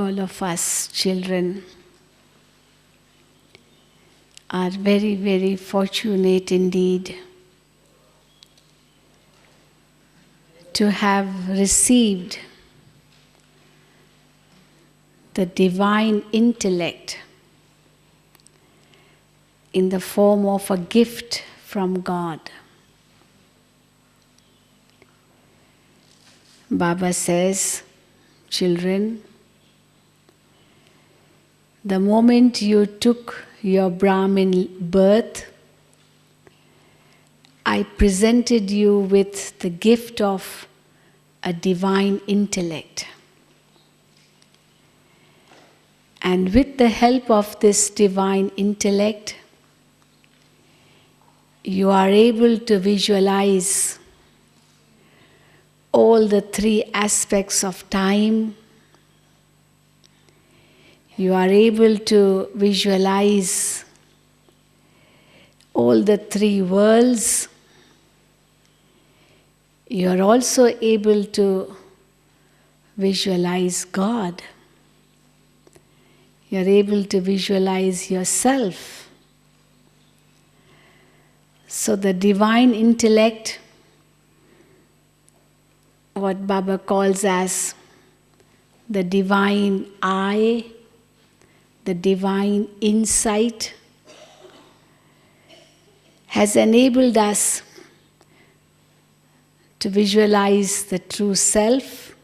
all of us children are very, very fortunate indeed to have received the divine intellect in the form of a gift from God. Baba says, children, the moment you took your Brahmin birth, I presented you with the gift of a divine intellect. And with the help of this divine intellect, you are able to visualize all the three aspects of time. You are able to visualize all the three worlds. You are also able to visualize God. You are able to visualize yourself. So the divine intellect, what Baba calls as the divine eye, the divine insight, has enabled us to visualize the true self,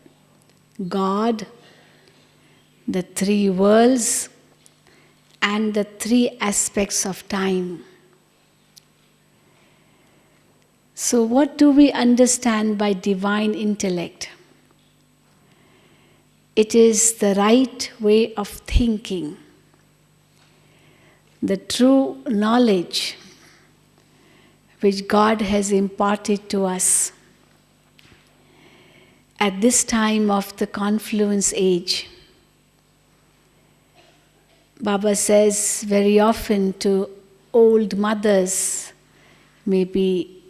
God, the three worlds, and the three aspects of time. So what do we understand by divine intellect? It is the right way of thinking, the true knowledge which God has imparted to us at this time of the confluence age. Baba says very often to old mothers, maybe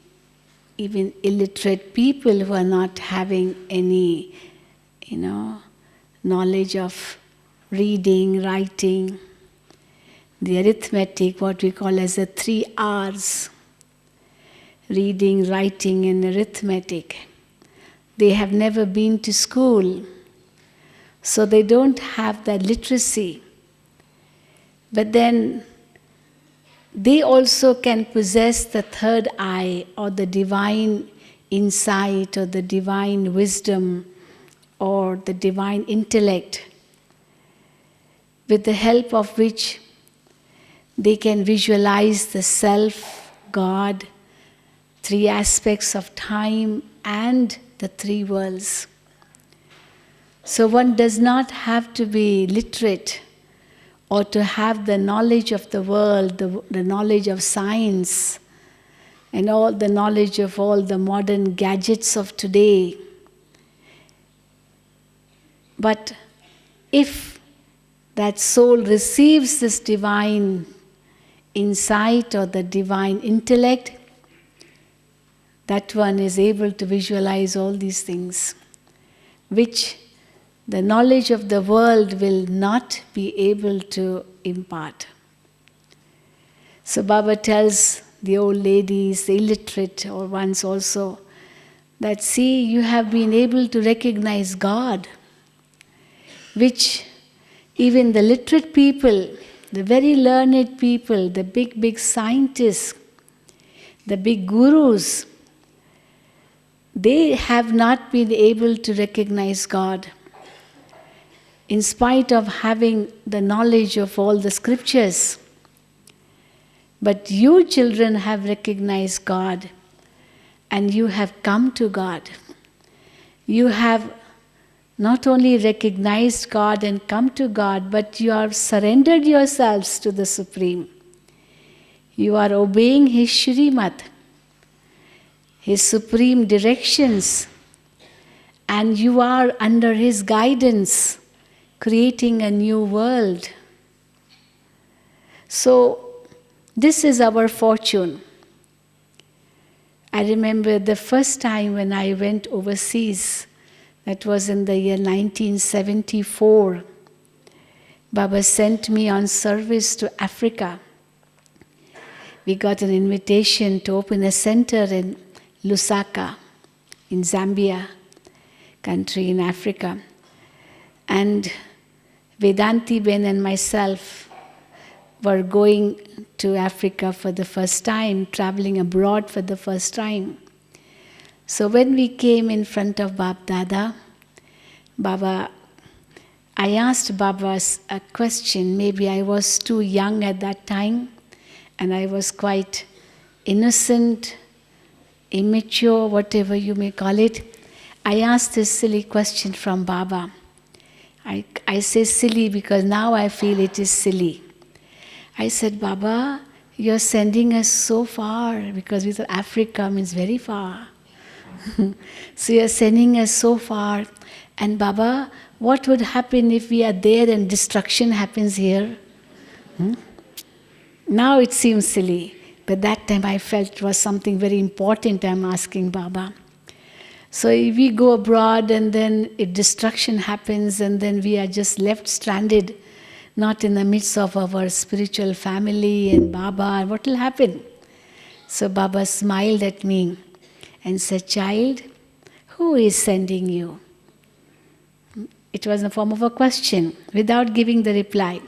even illiterate people who are not having any, knowledge of reading, writing, the arithmetic, what we call as the 3 R's, reading, writing, and arithmetic. They have never been to school, so they don't have that literacy. But then they also can possess the third eye, or the divine insight, or the divine wisdom, or the divine intellect, with the help of which they can visualize the self, God, 3 aspects of time, and the 3 worlds. So one does not have to be literate or to have the knowledge of the world, the knowledge of science, and all the knowledge of all the modern gadgets of today. But if that soul receives this divine insight or the divine intellect, that one is able to visualize all these things, which the knowledge of the world will not be able to impart. So Baba tells the old ladies, the illiterate or ones also, that see, you have been able to recognize God, which even the literate people, the very learned people, the big scientists, the big gurus, they have not been able to recognize God, in spite of having the knowledge of all the scriptures. But you children have recognized God, and you have come to God. You have not only recognized God and come to God, but you have surrendered yourselves to the Supreme. You are obeying His Shrimat, His supreme directions, and you are under His guidance, creating a new world. So, this is our fortune. I remember the first time when I went overseas, that was in the year 1974. Baba sent me on service to Africa. We got an invitation to open a center in Lusaka, in Zambia, country in Africa. And Vedanti Ben and myself were going to Africa for the first time, traveling abroad for the first time. So when we came in front of Bab Dada, I asked Baba a question. Maybe I was too young at that time, and I was quite innocent, immature, whatever you may call it. I asked this silly question from Baba. I say silly because now I feel it is silly. I said, Baba, you're sending us so far, because we thought Africa means very far. So you're sending us so far. And Baba, what would happen if we are there and destruction happens here? Now it seems silly, but that time I felt it was something very important I'm asking Baba. So if we go abroad and then if destruction happens and then we are just left stranded, not in the midst of our spiritual family and Baba, what will happen? So Baba smiled at me and said, child, who is sending you? It was in the form of a question, without giving the reply.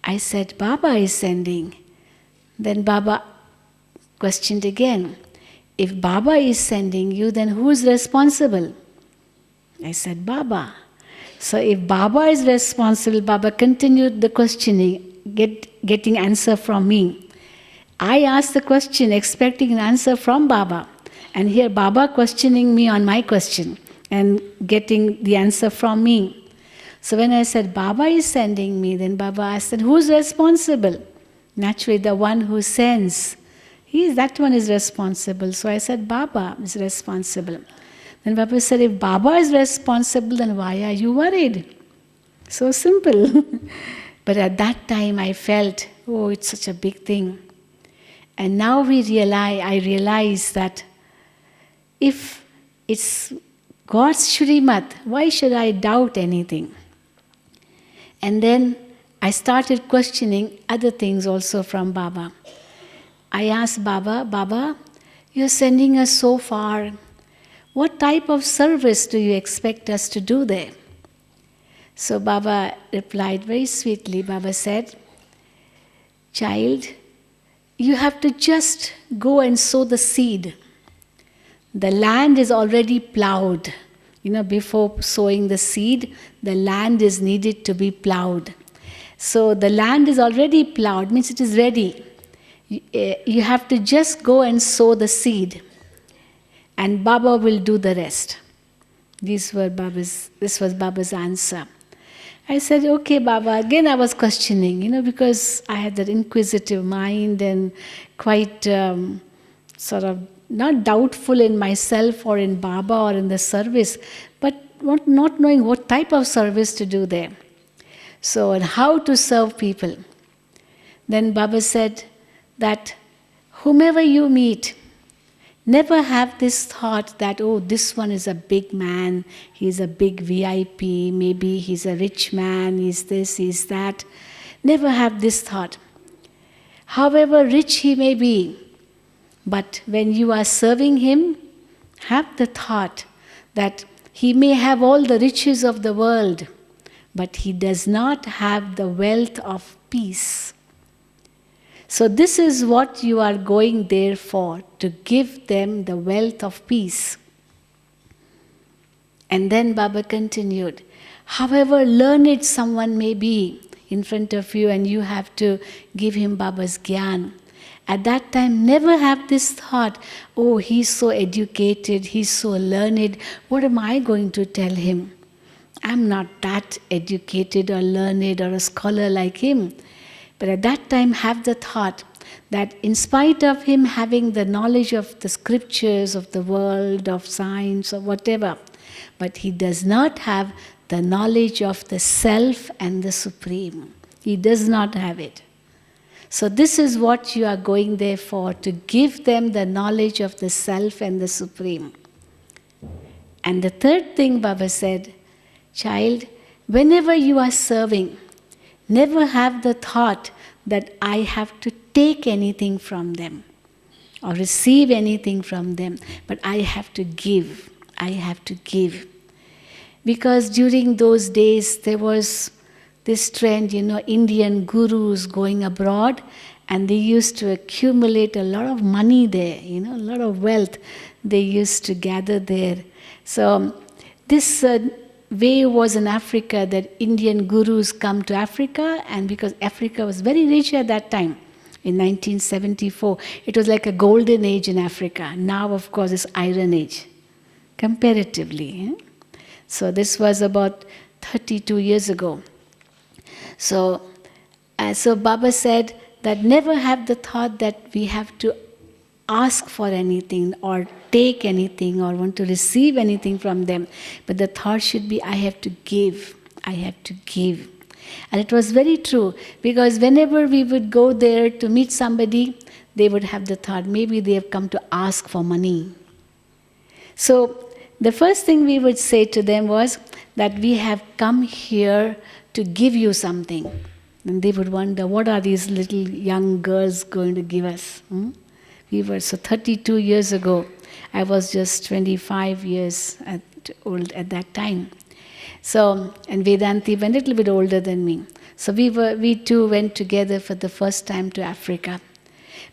I said, Baba is sending. Then Baba questioned again, if Baba is sending you, then who is responsible? I said, Baba. So if Baba is responsible, Baba continued the questioning, getting answer from me. I asked the question expecting an answer from Baba. And here Baba questioning me on my question and getting the answer from me. So when I said, Baba is sending me, then Baba asked, who's responsible? Naturally, the one who sends. That one is responsible. So I said, Baba is responsible. Then Baba said, if Baba is responsible, then why are you worried? So simple. But at that time I felt, oh, it's such a big thing. And now I realize that if it's God's Shrimat, why should I doubt anything? And then I started questioning other things also from Baba. I asked Baba, Baba, you're sending us so far. What type of service do you expect us to do there? So Baba replied very sweetly. Baba said, child, you have to just go and sow the seed. The land is already plowed. Before sowing the seed, the land is needed to be plowed. So the land is already plowed, means it is ready. You have to just go and sow the seed, and Baba will do the rest. This was Baba's answer. I said, okay, Baba. Again I was questioning, because I had that inquisitive mind and quite sort of not doubtful in myself or in Baba or in the service, but not knowing what type of service to do there. So, and how to serve people. Then Baba said that whomever you meet, never have this thought that, oh, this one is a big man, he's a big VIP, maybe he's a rich man, he's this, he's that. Never have this thought. However rich he may be, but when you are serving him, have the thought that he may have all the riches of the world, but he does not have the wealth of peace. So this is what you are going there for, to give them the wealth of peace. And then Baba continued, however learned someone may be in front of you and you have to give him Baba's Gyan, at that time never have this thought, oh, he's so educated, he's so learned, what am I going to tell him? I'm not that educated or learned or a scholar like him. But at that time have the thought that in spite of him having the knowledge of the scriptures, of the world, of science, or whatever, but he does not have the knowledge of the self and the supreme. He does not have it. So this is what you are going there for, to give them the knowledge of the self and the supreme. And the third thing Baba said, child, whenever you are serving, Never have the thought that I have to take anything from them or receive anything from them, but I have to give. I have to give. Because during those days there was this trend, Indian gurus going abroad, and they used to accumulate a lot of money there, a lot of wealth they used to gather there. So this wave was in Africa, that Indian gurus come to Africa, and because Africa was very rich at that time, in 1974, it was like a golden age in Africa. Now, of course, it's iron age, comparatively. So this was about 32 years ago. So Baba said that never have the thought that we have to ask for anything or take anything or want to receive anything from them. But the thought should be, I have to give. I have to give. And it was very true, because whenever we would go there to meet somebody, they would have the thought, maybe they have come to ask for money. So the first thing we would say to them was that we have come here to give you something. And they would wonder, what are these little young girls going to give us? We were, so 32 years ago, I was just 25 years old at that time. So, and Vedanti went a little bit older than me. So we two went together for the first time to Africa.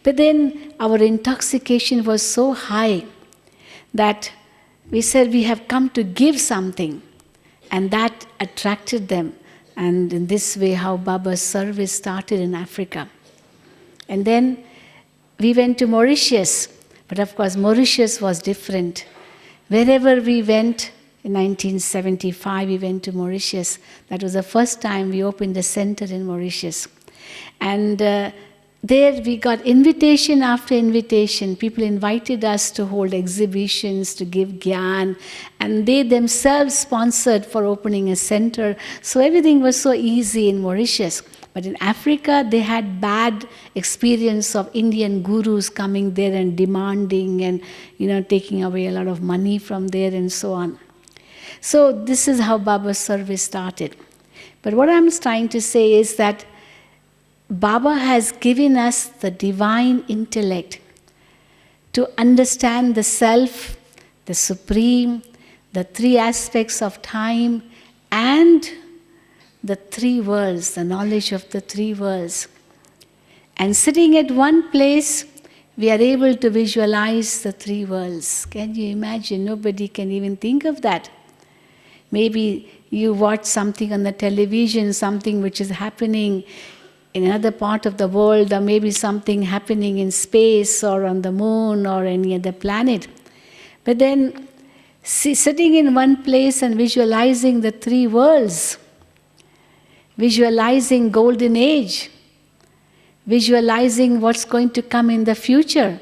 But then our intoxication was so high that we said we have come to give something. And that attracted them. And in this way, how Baba's service started in Africa. And then we went to Mauritius. But of course, Mauritius was different. Wherever we went, in 1975, we went to Mauritius. That was the first time we opened a center in Mauritius. And there we got invitation after invitation. People invited us to hold exhibitions, to give gyan, and they themselves sponsored for opening a center. So everything was so easy in Mauritius. But in Africa, they had bad experience of Indian gurus coming there and demanding and, taking away a lot of money from there and so on. So this is how Baba's service started. But what I'm trying to say is that Baba has given us the divine intellect to understand the self, the supreme, the three aspects of time, and the three worlds, the knowledge of the three worlds. And sitting at one place, we are able to visualize the three worlds. Can you imagine? Nobody can even think of that. Maybe you watch something on the television, something which is happening in another part of the world, or maybe something happening in space or on the moon or any other planet. But then sitting in one place and visualizing the three worlds, visualizing golden age, visualizing what's going to come in the future.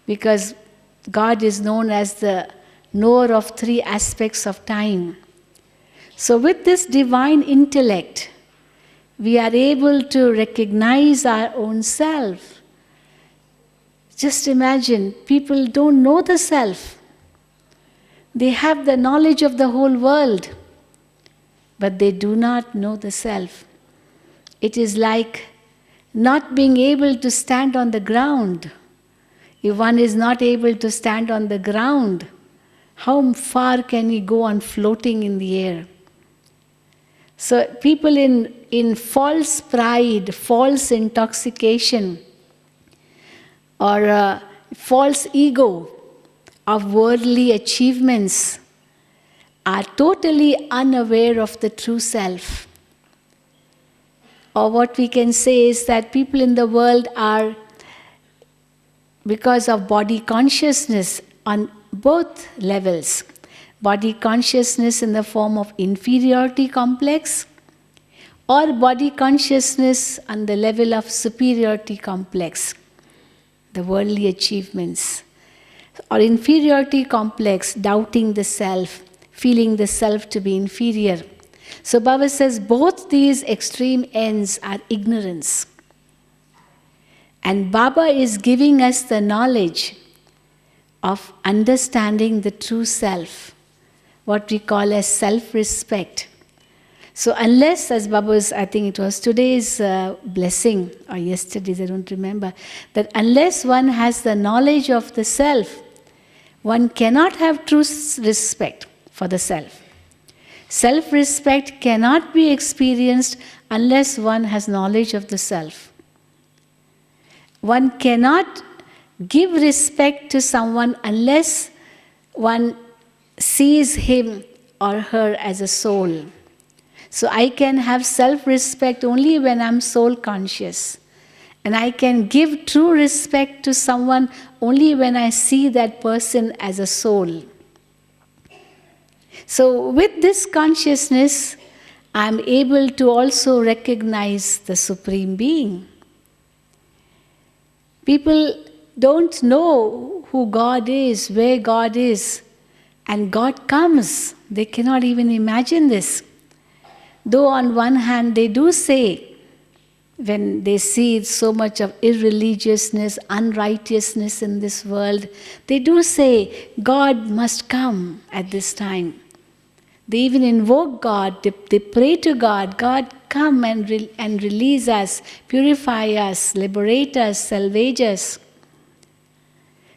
Because God is known as the knower of three aspects of time. So with this divine intellect, we are able to recognize our own self. Just imagine, people don't know the self. They have the knowledge of the whole world, but they do not know the self. It is like not being able to stand on the ground. If one is not able to stand on the ground, how far can he go on floating in the air? So people in false pride, false intoxication, or false ego of worldly achievements are totally unaware of the true self. Or what we can say is that people in the world are, because of body consciousness on both levels, body consciousness in the form of inferiority complex, or body consciousness on the level of superiority complex, the worldly achievements, or inferiority complex, doubting the self, feeling the self to be inferior. So Baba says both these extreme ends are ignorance. And Baba is giving us the knowledge of understanding the true self, what we call as self-respect. So unless, as Baba's, I think it was today's blessing, or yesterday's, I don't remember, that unless one has the knowledge of the self, one cannot have true respect for the self. Self-respect cannot be experienced unless one has knowledge of the self. One cannot give respect to someone unless one sees him or her as a soul. So I can have self-respect only when I'm soul conscious. And I can give true respect to someone only when I see that person as a soul. So with this consciousness, I'm able to also recognize the Supreme Being. People don't know who God is, where God is, and God comes. They cannot even imagine this. Though on one hand they do say, when they see so much of irreligiousness, unrighteousness in this world, they do say, God must come at this time. They even invoke God, they pray to God, God come and release us, purify us, liberate us, salvage us.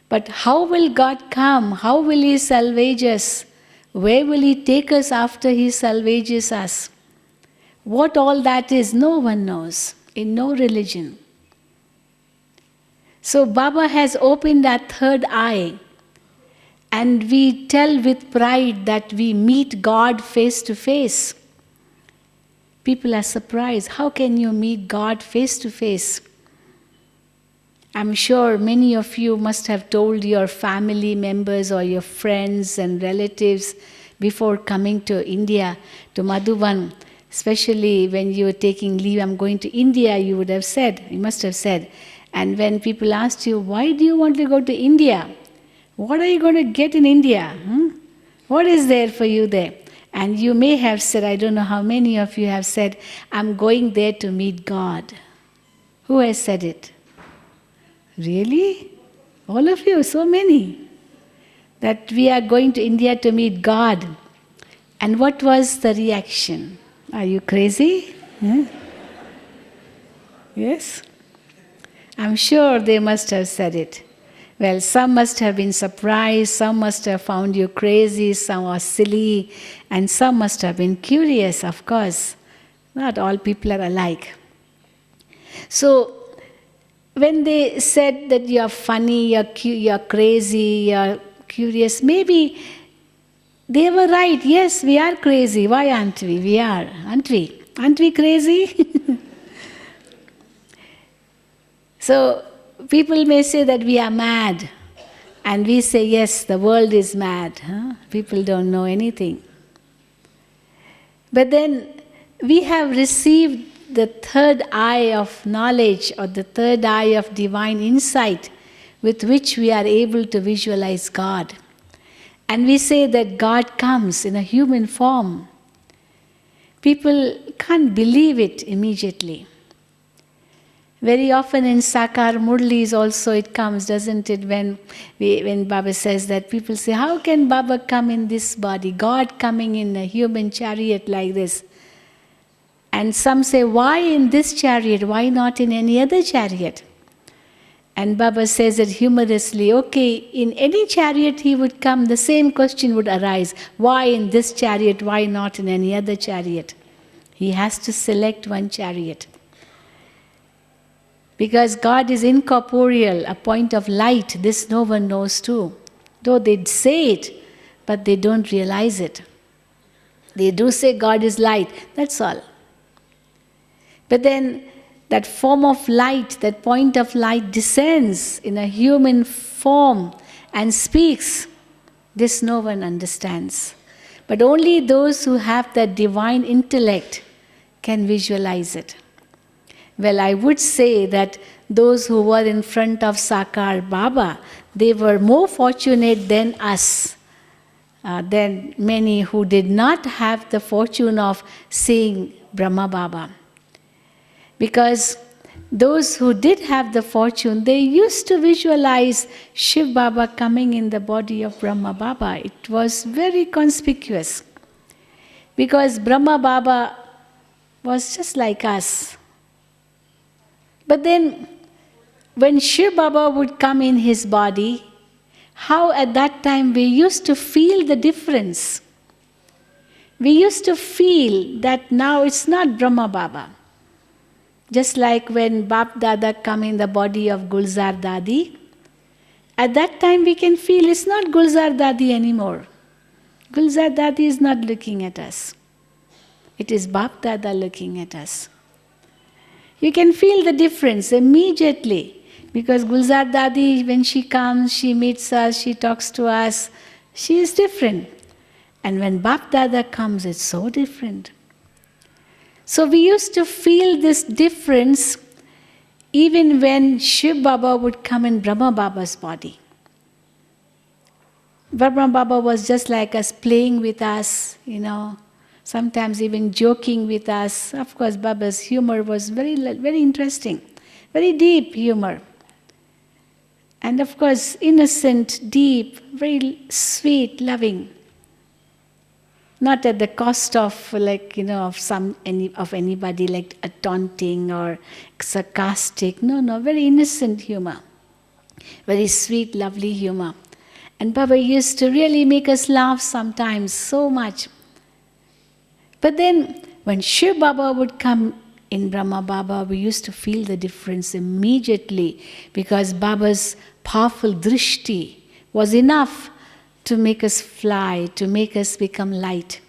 But how will God come? How will He salvage us? Where will He take us after He salvages us? What all that is, no one knows, in no religion. So Baba has opened that third eye, and we tell with pride that we meet God face to face. People are surprised. How can you meet God face to face? I'm sure many of you must have told your family members or your friends and relatives before coming to India, to Madhuban, especially when you were taking leave, I'm going to India, you must have said. And when people asked you, why do you want to go to India? What are you going to get in India? What is there for you there? And you may have said, I don't know how many of you have said, I'm going there to meet God. Who has said it? Really? All of you, so many. That we are going to India to meet God. And what was the reaction? Are you crazy? Yes? I'm sure they must have said it. Well, some must have been surprised, some must have found you crazy, some are silly, and some must have been curious, of course. Not all people are alike. So, when they said that you're funny, you're crazy, you're curious, maybe they were right. Yes, we are crazy. Why aren't we? We are, aren't we? Aren't we crazy? So, people may say that we are mad. And we say, yes, the world is mad. People don't know anything. But then, we have received the third eye of knowledge or the third eye of divine insight with which we are able to visualize God. And we say that God comes in a human form. People can't believe it immediately. Very often in Sakar Murlis also it comes, doesn't it, when Baba says that, people say, how can Baba come in this body? God coming in a human chariot like this. And some say, why in this chariot? Why not in any other chariot? And Baba says it humorously, okay, in any chariot he would come, the same question would arise. Why in this chariot? Why not in any other chariot? He has to select one chariot. Because God is incorporeal, a point of light, this no one knows too. Though they say it, but they don't realize it. They do say God is light, that's all. But then that form of light, that point of light descends in a human form and speaks. This no one understands. But only those who have that divine intellect can visualize it. Well, I would say that those who were in front of Sakar Baba, they were more fortunate than us, than many who did not have the fortune of seeing Brahma Baba. Because those who did have the fortune, they used to visualize Shiv Baba coming in the body of Brahma Baba. It was very conspicuous. Because Brahma Baba was just like us. But then, when Shiv Baba would come in his body, how at that time we used to feel the difference. We used to feel that now it's not Brahma Baba. Just like when Bap Dada come in the body of Gulzar Dadi, at that time we can feel it's not Gulzar Dadi anymore. Gulzar Dadi is not looking at us. It is Bap Dada looking at us. You can feel the difference immediately. Because Gulzar Dadi, when she comes, she meets us, she talks to us, she is different. And when Bap Dada comes, it's so different. So we used to feel this difference even when Shiv Baba would come in Brahma Baba's body. Brahma Baba was just like us, playing with us, sometimes even joking with us. Of course, Baba's humor was very, very interesting, very deep humor. And of course, innocent, deep, very sweet, loving. Not at the cost of of anybody like a taunting or sarcastic. No, very innocent humor. Very sweet, lovely humor. And Baba used to really make us laugh sometimes so much. But then when Shiv Baba would come in Brahma Baba, we used to feel the difference immediately because Baba's powerful drishti was enough to make us fly, to make us become light.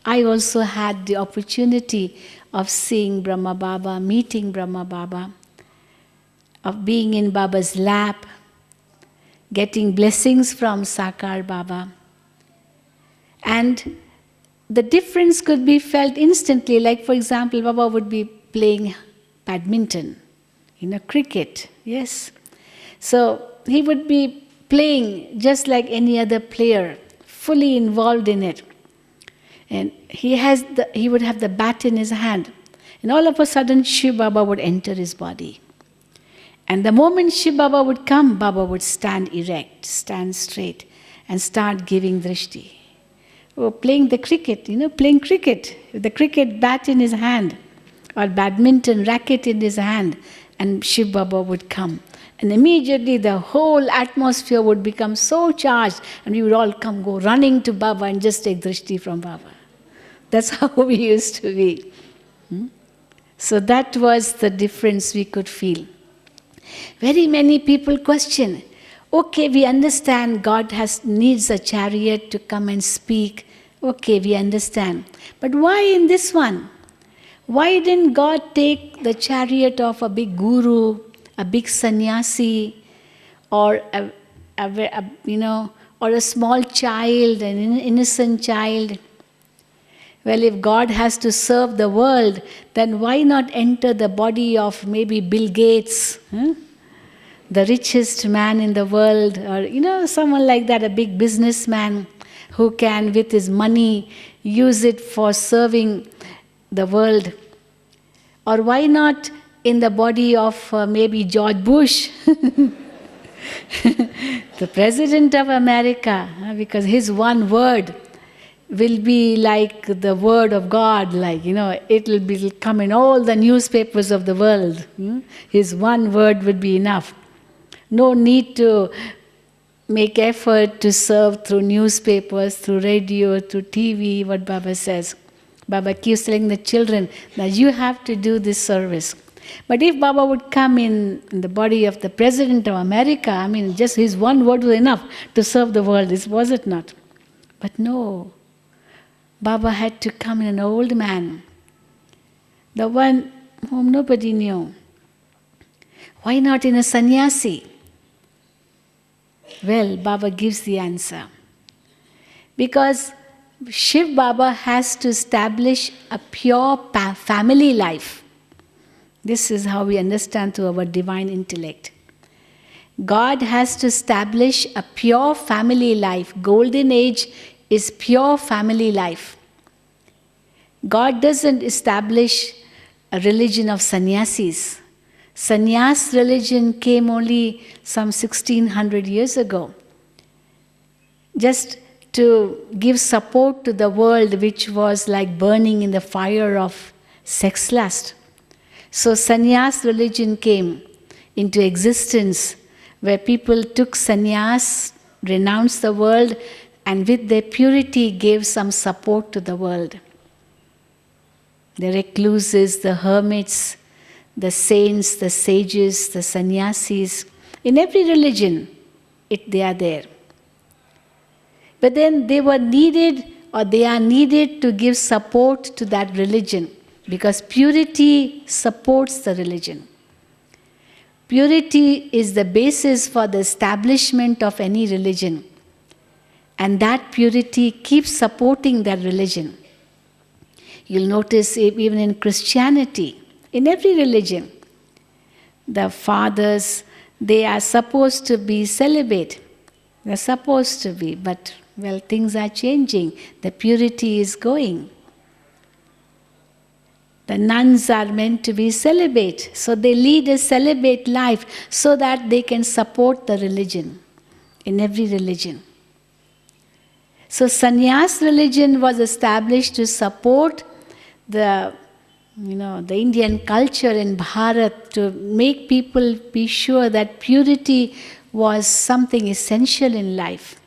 I also had the opportunity of seeing Brahma Baba, meeting Brahma Baba, of being in Baba's lap, getting blessings from Sakar Baba. And the difference could be felt instantly. Like, for example, Baba would be playing badminton, cricket, yes. So he would be playing just like any other player, fully involved in it. And he would have the bat in his hand. And all of a sudden, Shiv Baba would enter his body. And the moment Shiv Baba would come, Baba would stand erect, stand straight, and start giving drishti. Or playing the cricket, playing cricket, with the cricket bat in his hand, or badminton racket in his hand, and Shiv Baba would come. And immediately the whole atmosphere would become so charged, and we would all go running to Baba and just take drishti from Baba. That's how we used to be. So that was the difference we could feel. Very many people question, okay, we understand God needs a chariot to come and speak. Okay, we understand. But why in this one? Why didn't God take the chariot of a big guru, a big sannyasi, or or a small child, an innocent child? Well, if God has to serve the world, then why not enter the body of maybe Bill Gates, the richest man in the world, or someone like that, a big businessman who can, with his money, use it for serving the world? Or why not in the body of maybe George Bush, the President of America, because his one word will be like the word of God, it will come in all the newspapers of the world. His one word would be enough. No need to make effort to serve through newspapers, through radio, through TV, what Baba says. Baba keeps telling the children that you have to do this service. But if Baba would come in the body of the President of America, just his one word was enough to serve the world, was it not? But no. Baba had to come in an old man, the one whom nobody knew. Why not in a sannyasi? Well, Baba gives the answer. Because Shiv Baba has to establish a pure family life. This is how we understand through our divine intellect. God has to establish a pure family life. Golden age is pure family life. God doesn't establish a religion of sannyasis. Sannyas religion came only some 1600 years ago. Just to give support to the world which was like burning in the fire of sex lust. So sannyas religion came into existence, where people took sannyas, renounced the world, and with their purity gave some support to the world. The recluses, the hermits, the saints, the sages, the sannyasis, in every religion, they are there. But then they were needed, or they are needed to give support to that religion, because purity supports the religion. Purity is the basis for the establishment of any religion. And that purity keeps supporting that religion. You'll notice even in Christianity, in every religion, the fathers, they are supposed to be celibate. They're supposed to be, but well, things are changing. The purity is going. The nuns are meant to be celibate, so they lead a celibate life so that they can support the religion, in every religion. So sannyas religion was established to support the Indian culture in Bharat, to make people be sure that purity was something essential in life.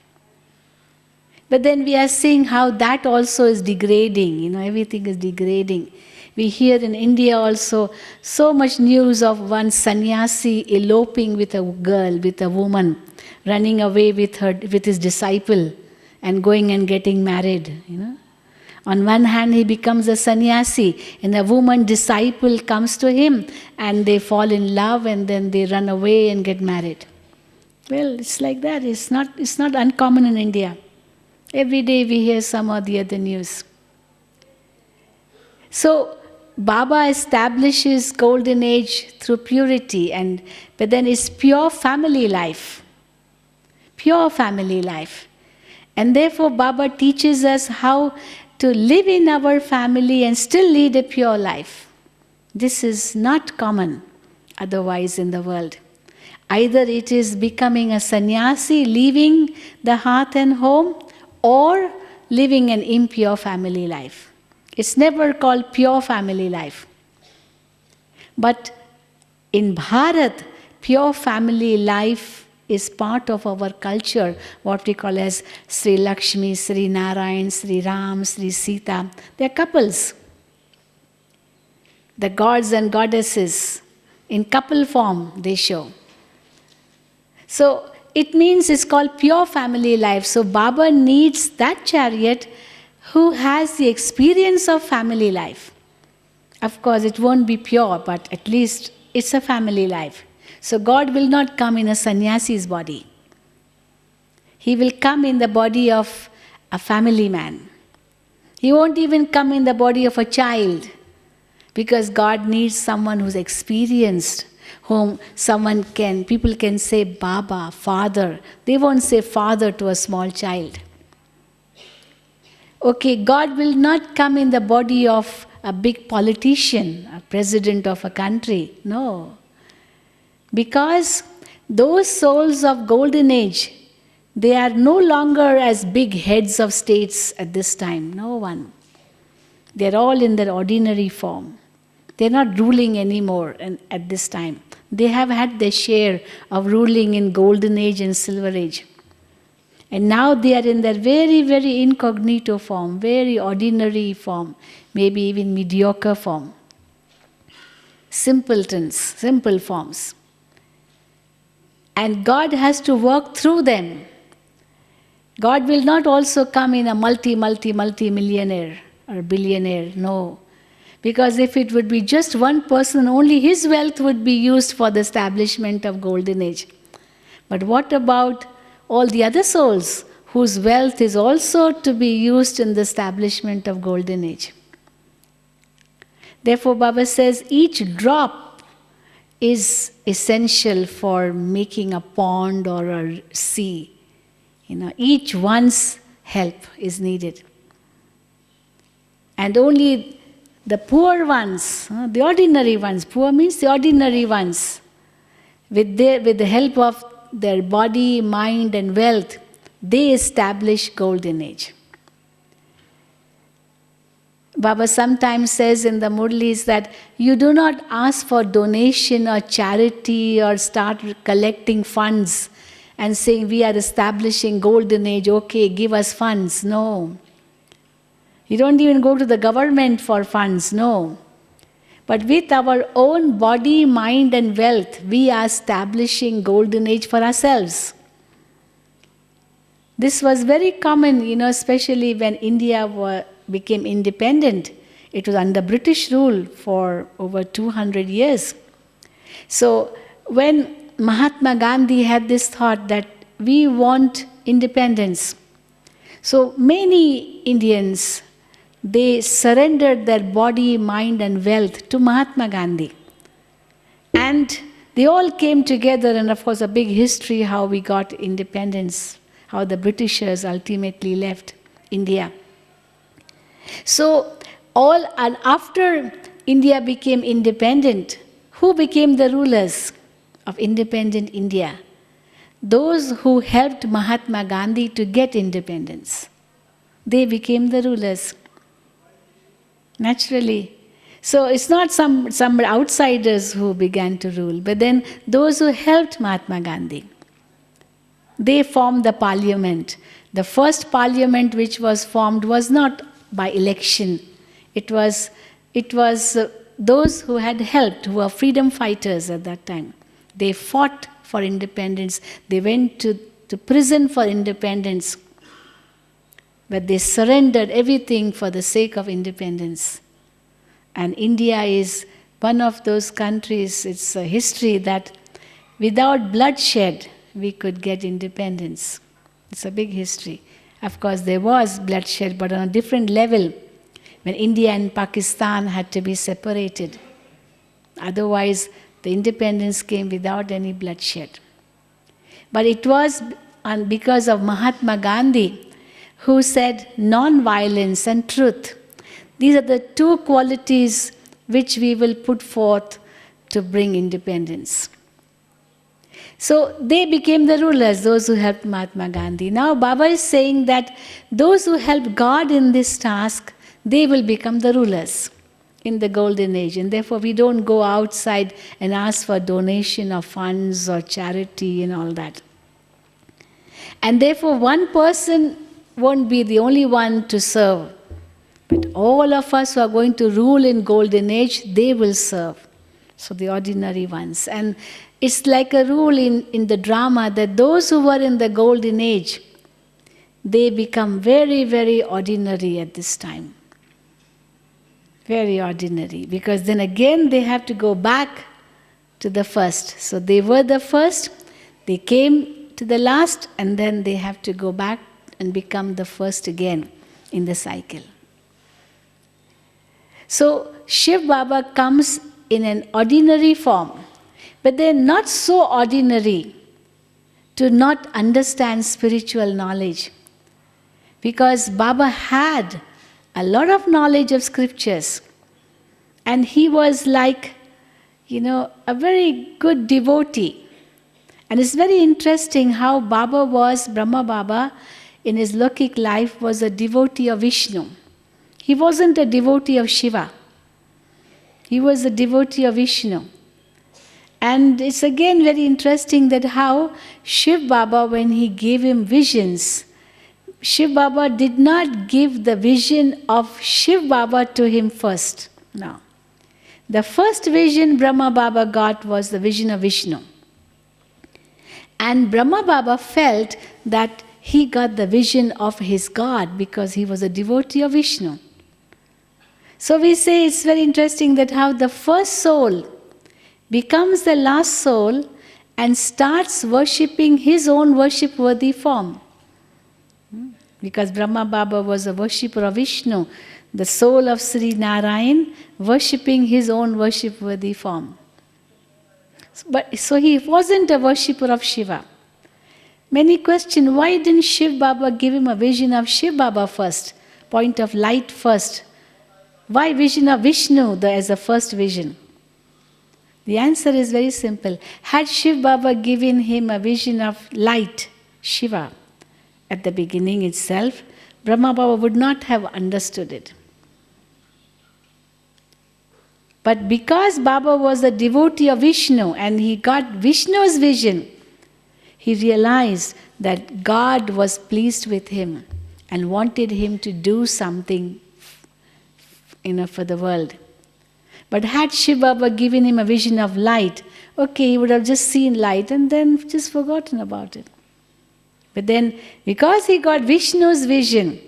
But then we are seeing how that also is degrading, everything is degrading. We hear in India also so much news of one sannyasi eloping with a girl, with a woman, running away with his disciple and going and getting married. On one hand, he becomes a sannyasi, and a woman disciple comes to him, and they fall in love, and then they run away and get married. Well, it's like that. It's not uncommon in India. Every day we hear some or the other news. So Baba establishes golden age through purity, but then it's pure family life. Pure family life. And therefore Baba teaches us how to live in our family and still lead a pure life. This is not common otherwise in the world. Either it is becoming a sannyasi, leaving the hearth and home, or living an impure family life. It's never called pure family life. But in Bharat, pure family life is part of our culture, what we call as Sri Lakshmi, Sri Narayan, Sri Ram, Sri Sita. They are couples. The gods and goddesses, in couple form, they show. So it means it's called pure family life. So Baba needs that chariot who has the experience of family life. Of course, it won't be pure, but at least it's a family life. So God will not come in a sannyasi's body. He will come in the body of a family man. He won't even come in the body of a child, because God needs someone who's experienced, whom people can say Baba, Father. They won't say Father to a small child. Okay, God will not come in the body of a big politician, a president of a country. No. Because those souls of golden age, they are no longer as big heads of states at this time. No one. They're all in their ordinary form. They're not ruling anymore at this time. They have had their share of ruling in golden age and silver age. And now they are in their very, very incognito form, very ordinary form, maybe even mediocre form. Simpletons, simple forms. And God has to work through them. God will not also come in a multi-millionaire or billionaire, no. Because if it would be just one person, only his wealth would be used for the establishment of golden age. But what about all the other souls whose wealth is also to be used in the establishment of golden age? Therefore, Baba says each drop is essential for making a pond or a sea. Each one's help is needed. And only the poor ones, the ordinary ones, poor means the ordinary ones, with the help of their body, mind and wealth, they establish golden age. Baba sometimes says in the Murlis that you do not ask for donation or charity or start collecting funds and saying we are establishing golden age, okay, give us funds. No. You don't even go to the government for funds, no. But with our own body, mind and wealth, we are establishing golden age for ourselves. This was very common, especially when India became independent. It was under British rule for over 200 years. So when Mahatma Gandhi had this thought that we want independence, so many Indians, they surrendered their body, mind and wealth to Mahatma Gandhi. And they all came together, and of course a big history how we got independence, how the Britishers ultimately left India. So and after India became independent, who became the rulers of independent India? Those who helped Mahatma Gandhi to get independence. They became the rulers. Naturally. So it's not some outsiders who began to rule, but then those who helped Mahatma Gandhi. They formed the parliament. The first parliament which was formed was not by election. It was those who had helped, who were freedom fighters at that time. They fought for independence. They went to prison for independence. But they surrendered everything for the sake of independence. And India is one of those countries, it's a history that without bloodshed, we could get independence. It's a big history. Of course, there was bloodshed, but on a different level, when India and Pakistan had to be separated. Otherwise, the independence came without any bloodshed. But it was because of Mahatma Gandhi, who said non-violence and truth. These are the two qualities which we will put forth to bring independence. So they became the rulers, those who helped Mahatma Gandhi. Now Baba is saying that those who help God in this task, they will become the rulers in the golden age. And therefore we don't go outside and ask for donation of funds or charity and all that. And therefore one person won't be the only one to serve. But all of us who are going to rule in golden age, they will serve. So the ordinary ones. And it's like a rule in the drama that those who were in the golden age, they become very, very ordinary at this time. Very ordinary. Because then again they have to go back to the first. So they were the first, they came to the last, and then they have to go back and become the first again in the cycle. So Shiv Baba comes in an ordinary form, but they're not so ordinary to not understand spiritual knowledge. Because Baba had a lot of knowledge of scriptures, and he was like, a very good devotee. And it's very interesting how Brahma Baba, in his Lokik life, was a devotee of Vishnu. He wasn't a devotee of Shiva. He was a devotee of Vishnu. And it's again very interesting that how Shiv Baba, when he gave him visions, Shiv Baba did not give the vision of Shiv Baba to him first. No. The first vision Brahma Baba got was the vision of Vishnu. And Brahma Baba felt that he got the vision of his God because he was a devotee of Vishnu. So we say it's very interesting that how the first soul becomes the last soul and starts worshipping his own worship-worthy form. Because Brahma Baba was a worshipper of Vishnu, the soul of Sri Narayan, worshipping his own worship-worthy form. So he wasn't a worshipper of Shiva. Many question, why didn't Shiv Baba give him a vision of Shiv Baba first, point of light first? Why vision of Vishnu as a first vision? The answer is very simple. Had Shiv Baba given him a vision of light, Shiva, at the beginning itself, Brahma Baba would not have understood it. But because Baba was a devotee of Vishnu and he got Vishnu's vision, he realized that God was pleased with him and wanted him to do something, for the world. But had Shiv Baba given him a vision of light, okay, he would have just seen light and then just forgotten about it. But then, because he got Vishnu's vision,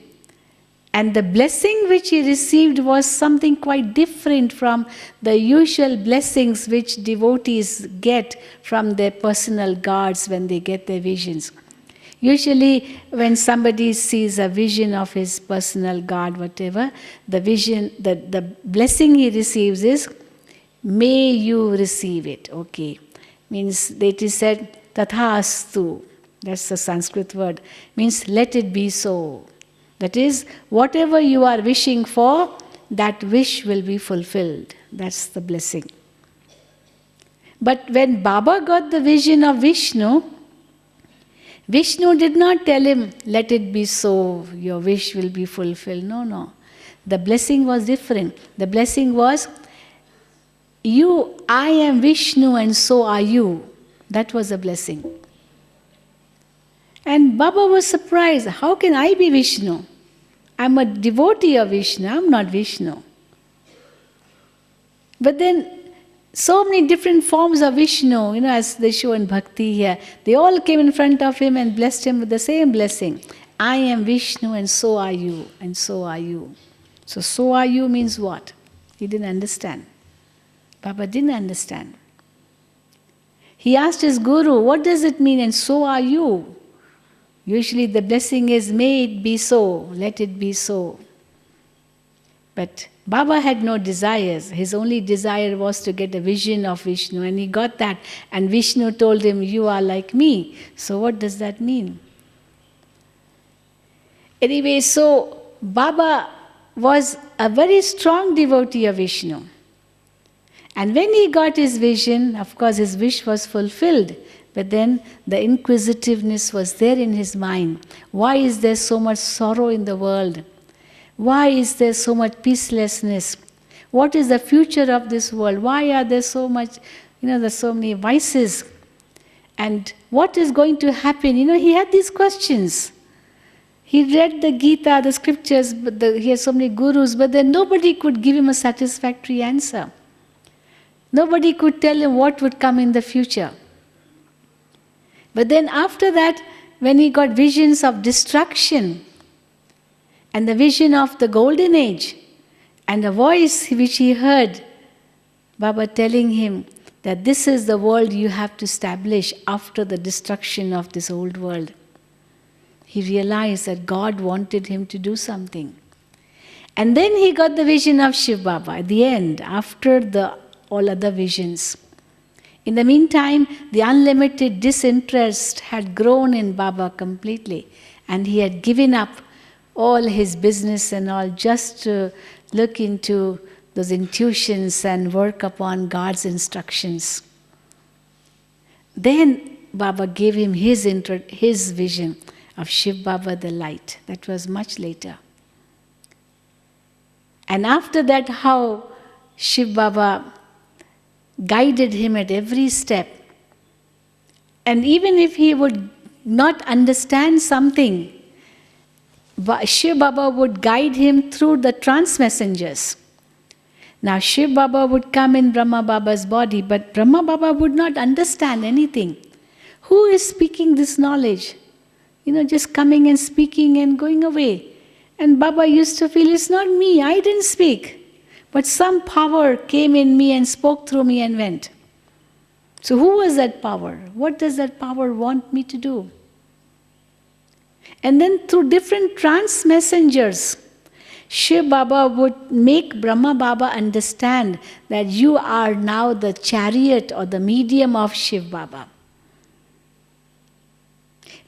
and the blessing which he received was something quite different from the usual blessings which devotees get from their personal gods when they get their visions. Usually, when somebody sees a vision of his personal god, whatever, the vision, the blessing he receives is, may you receive it. Okay. Means that is said, tathastu. That's the Sanskrit word. Means let it be so. That is, whatever you are wishing for, that wish will be fulfilled. That's the blessing. But when Baba got the vision of Vishnu, Vishnu did not tell him, let it be so, your wish will be fulfilled. No, no. The blessing was different. The blessing was, I am Vishnu and so are you. That was a blessing. And Baba was surprised, how can I be Vishnu? I'm a devotee of Vishnu, I'm not Vishnu. But then, so many different forms of Vishnu, as they show in Bhakti here, they all came in front of him and blessed him with the same blessing. I am Vishnu and so are you, and so are you. So are you means what? He didn't understand. Baba didn't understand. He asked his guru, what does it mean, and so are you? Usually the blessing is, may it be so, let it be so. But Baba had no desires. His only desire was to get a vision of Vishnu, and he got that. And Vishnu told him, you are like me. So what does that mean? Anyway, so Baba was a very strong devotee of Vishnu. And when he got his vision, of course his wish was fulfilled. But then the inquisitiveness was there in his mind. Why is there so much sorrow in the world? Why is there so much peacelessness? What is the future of this world? Why are there so much, there's so many vices? And what is going to happen? He had these questions. He read the Gita, the scriptures, but he has so many gurus, but then nobody could give him a satisfactory answer. Nobody could tell him what would come in the future. But then after that, when he got visions of destruction and the vision of the golden age and a voice which he heard, Baba telling him that this is the world you have to establish after the destruction of this old world, he realized that God wanted him to do something. And then he got the vision of Shiv Baba at the end, after all other visions. In the meantime, the unlimited disinterest had grown in Baba completely, and he had given up all his business and all just to look into those intuitions and work upon God's instructions. Then Baba gave him his vision of Shiv Baba the light. That was much later. And after that, how Shiv Baba guided him at every step. And even if he would not understand something, Shiv Baba would guide him through the trance messengers. Now Shiv Baba would come in Brahma Baba's body, but Brahma Baba would not understand anything. Who is speaking this knowledge? Just coming and speaking and going away. And Baba used to feel, it's not me, I didn't speak. But some power came in me and spoke through me and went. So who was that power? What does that power want me to do? And then through different trance messengers, Shiv Baba would make Brahma Baba understand that you are now the chariot or the medium of Shiv Baba.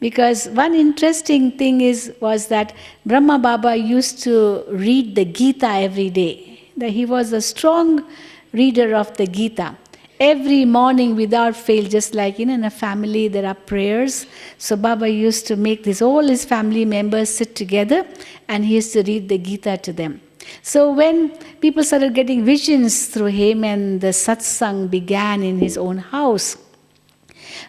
Because one interesting thing was that Brahma Baba used to read the Gita every day. That he was a strong reader of the Gita. Every morning without fail, just like in a family there are prayers. So Baba used to make all his family members sit together and he used to read the Gita to them. So when people started getting visions through him and the satsang began in his own house,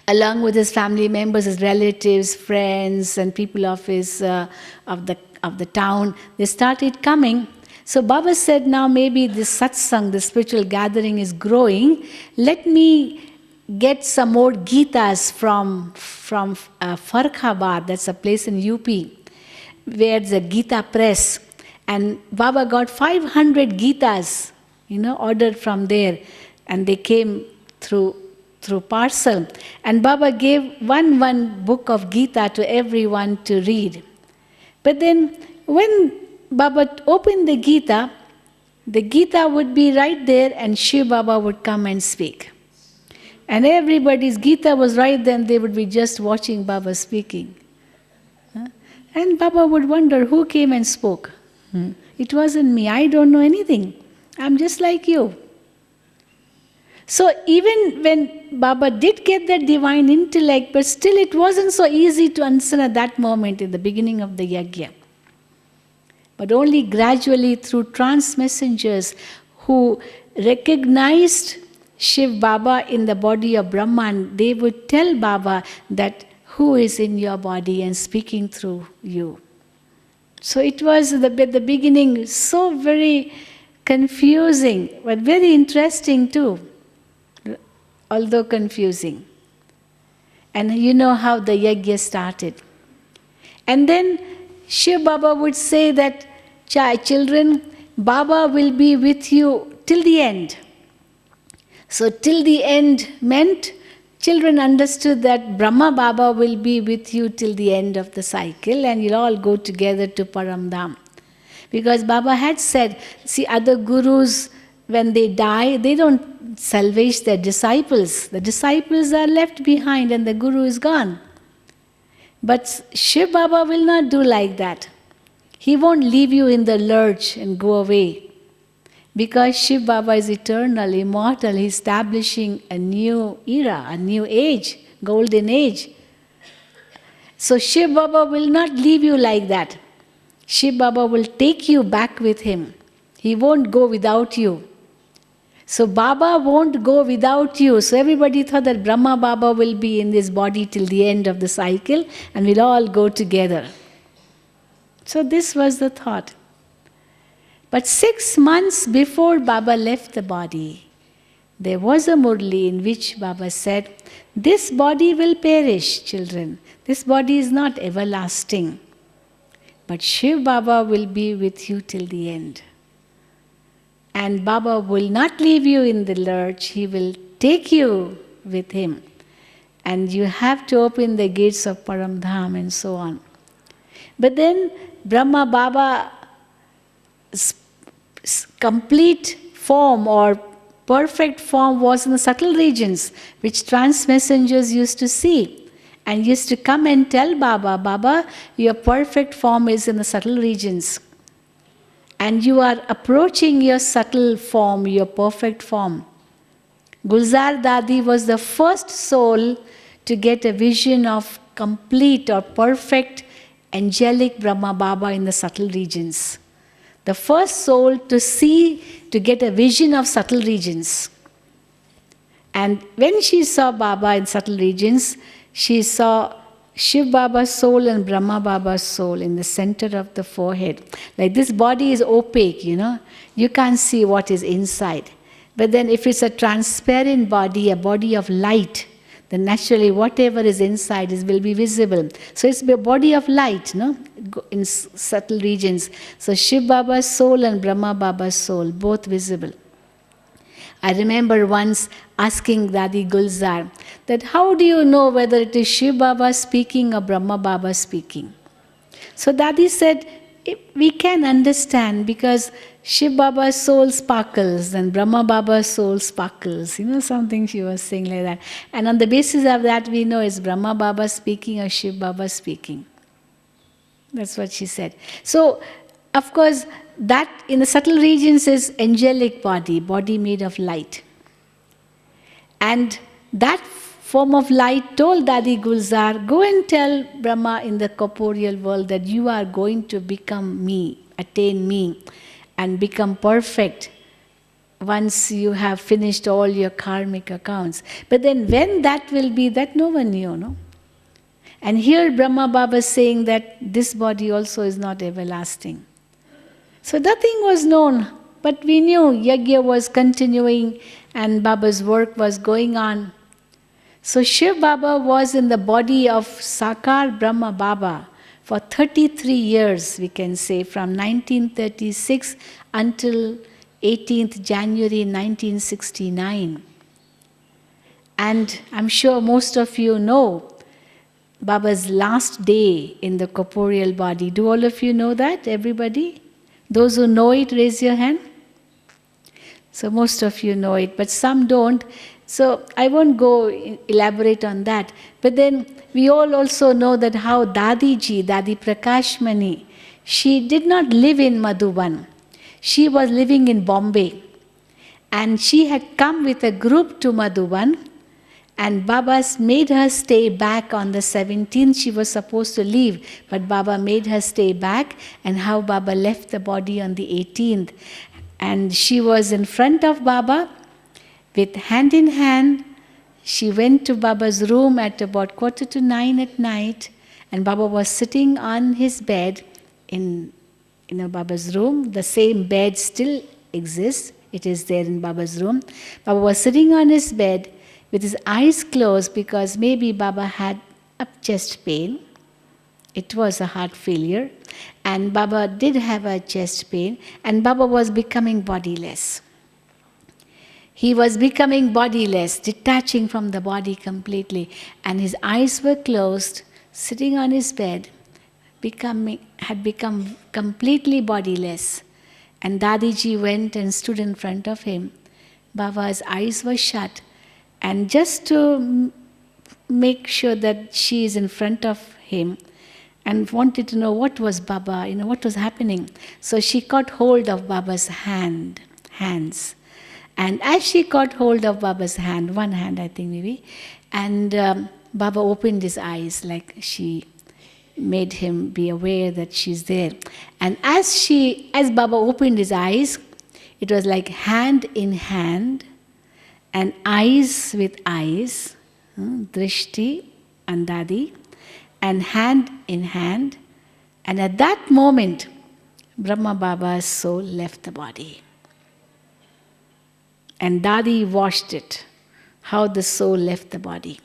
along with his family members, his relatives, friends, and people of his of the town, they started coming. So Baba said, now maybe this satsang, this spiritual gathering is growing. Let me get some more Gitas from Farkhabad, that's a place in UP, where the Gita press. And Baba got 500 Gitas, ordered from there. And they came through parcel. And Baba gave one book of Gita to everyone to read. But then when Baba opened the Gita would be right there and Shiv Baba would come and speak. And everybody's Gita was right then, they would be just watching Baba speaking. And Baba would wonder, who came and spoke? It wasn't me, I don't know anything. I'm just like you. So even when Baba did get that divine intellect, but still it wasn't so easy to understand at that moment in the beginning of the yajna. But only gradually through trance messengers who recognized Shiv Baba in the body of Brahman, they would tell Baba that who is in your body and speaking through you. So it was at the beginning so very confusing, but very interesting too, although confusing. And you know how the yajna started. And then Shiv Baba would say that, children, Baba will be with you till the end. So till the end meant children understood that Brahma Baba will be with you till the end of the cycle and you'll all go together to Paramdham. Because Baba had said, see, other gurus, when they die, they don't salvage their disciples. The disciples are left behind and the guru is gone. But Shiv Baba will not do like that. He won't leave you in the lurch and go away. Because Shiv Baba is eternal, immortal, he is establishing a new era, a new age, golden age. So Shiv Baba will not leave you like that. Shiv Baba will take you back with him. He won't go without you. So Baba won't go without you. So everybody thought that Brahma Baba will be in this body till the end of the cycle and we'll all go together. So this was the thought. But 6 months before Baba left the body, there was a Murli in which Baba said, this body will perish, children. This body is not everlasting. But Shiv Baba will be with you till the end. And Baba will not leave you in the lurch. He will take you with him. And you have to open the gates of Paramdham and so on. But then Brahma Baba's complete form or perfect form was in the subtle regions, which trance messengers used to see. And used to come and tell Baba, Baba, your perfect form is in the subtle regions. And you are approaching your subtle form, your perfect form. Gulzar Dadi was the first soul to get a vision of complete or perfect angelic Brahma Baba in the subtle regions. The first soul to get a vision of subtle regions. And when she saw Baba in subtle regions, she saw Shiv Baba's soul and Brahma Baba's soul in the center of the forehead. Like this body is opaque, you can't see what is inside. But then if it's a transparent body, a body of light, then naturally whatever is inside will be visible. So it's a body of light, in subtle regions. So Shiv Baba's soul and Brahma Baba's soul, both visible. I remember once asking Dadi Gulzar that how do you know whether it is Shiv Baba speaking or Brahma Baba speaking? So Dadi said, we can understand because Shiv Baba's soul sparkles and Brahma Baba's soul sparkles. Something she was saying like that. And on the basis of that, we know it's Brahma Baba speaking or Shiv Baba speaking. That's what she said. So, of course, that in the subtle regions is angelic body made of light. And that form of light told Dadi Gulzar, go and tell Brahma in the corporeal world that you are going to become me, attain me. and become perfect once you have finished all your karmic accounts. But then when that will be, that no one knew, no? And here Brahma Baba is saying that this body also is not everlasting. So nothing was known, but we knew Yajna was continuing and Baba's work was going on. So Shiv Baba was in the body of Sakar Brahma Baba for 33 years, we can say, from 1936 until 18th January 1969. And I'm sure most of you know Baba's last day in the corporeal body. Do all of you know that, everybody? Those who know it, raise your hand. So most of you know it, but some don't. So I won't go elaborate on that. But then we all also know that how Dadi Prakashmani, she did not live in Madhuban. She was living in Bombay. And she had come with a group to Madhuban. And Baba made her stay back on the 17th. She was supposed to leave, but Baba made her stay back. And how Baba left the body on the 18th. And she was in front of Baba with hand in hand. She went to Baba's room at about 8:45 at night. And Baba was sitting on his bed in Baba's room. The same bed still exists. It is there in Baba's room. Baba was sitting on his bed with his eyes closed because maybe Baba had a chest pain. It was a heart failure. And Baba did have a chest pain. And Baba was becoming bodiless. He was becoming bodiless, detaching from the body completely. And his eyes were closed, sitting on his bed, had become completely bodiless. And Dadiji went and stood in front of him. Baba's eyes were shut. And just to make sure that she is in front of him and wanted to know what was Baba, what was happening. So she caught hold of Baba's hands. And as she caught hold of Baba's hand, one hand I think maybe, and Baba opened his eyes like she made him be aware that she's there. And as Baba opened his eyes, it was like hand in hand, and eyes with eyes, drishti and dadi, and hand in hand. And at that moment, Brahma Baba's soul left the body. And Dadi watched it, how the soul left the body.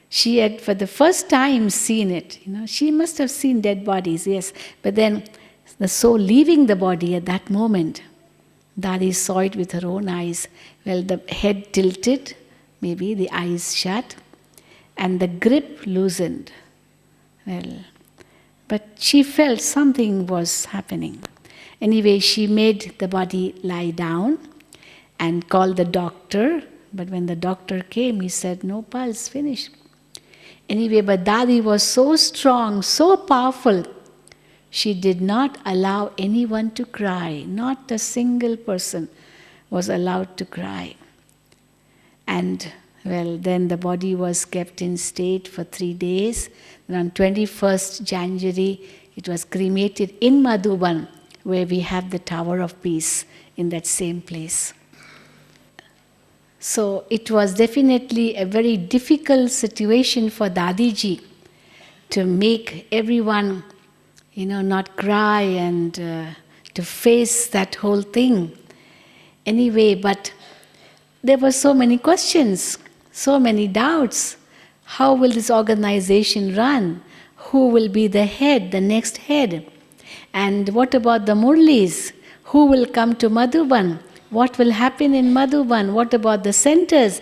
She had for the first time seen it. She must have seen dead bodies, yes. But then the soul leaving the body at that moment, Dadi saw it with her own eyes. Well, the head tilted, maybe the eyes shut, and the grip loosened. Well, but she felt something was happening. Anyway, she made the body lie down and called the doctor. But when the doctor came, he said, no pulse, finished. Anyway, but Dadi was so strong, so powerful, she did not allow anyone to cry. Not a single person was allowed to cry. And well, then the body was kept in state for 3 days. And on 21st January, it was cremated in Madhuban, where we have the Tower of Peace in that same place. So it was definitely a very difficult situation for Dadiji to make everyone, not cry and to face that whole thing. Anyway, but there were so many questions, so many doubts. How will this organization run? Who will be the head, the next head? And what about the Murlis? Who will come to Madhuban? What will happen in Madhuban? What about the centers?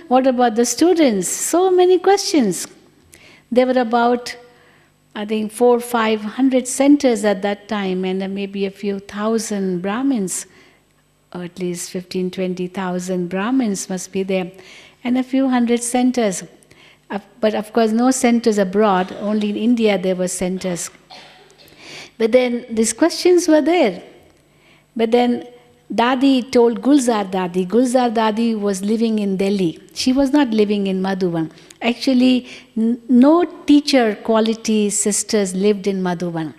What about the students? So many questions. There were about, I think, 400 or 500 centers at that time, and maybe a few thousand Brahmins, or at least 15,000-20,000 Brahmins must be there, and a few hundred centers. But of course, no centers abroad, only in India there were centers. But then these questions were there. But then Dadi told Gulzar Dadi was living in Delhi. She was not living in Madhuban. Actually, no teacher quality sisters lived in Madhuban.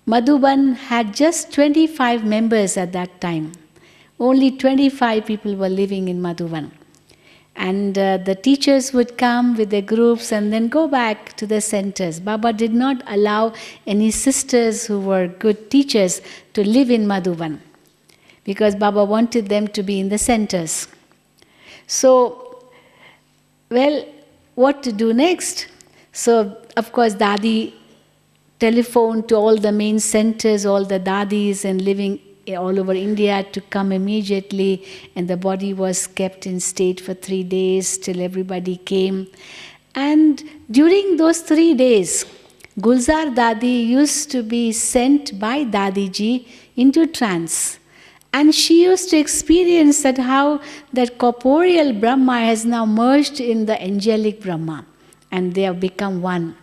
Madhuban had just 25 members at that time. Only 25 people were living in Madhuban. And the teachers would come with their groups and then go back to their centers. Baba did not allow any sisters who were good teachers to live in Madhuban, because Baba wanted them to be in the centers. So, well, what to do next? So, of course, Dadi telephoned to all the main centers, all the Dadis and living all over India to come immediately, and the body was kept in state for 3 days till everybody came. And during those 3 days, Gulzar Dadi used to be sent by Dadiji into trance. And she used to experience that how that corporeal Brahma has now merged in the angelic Brahma, and they have become one.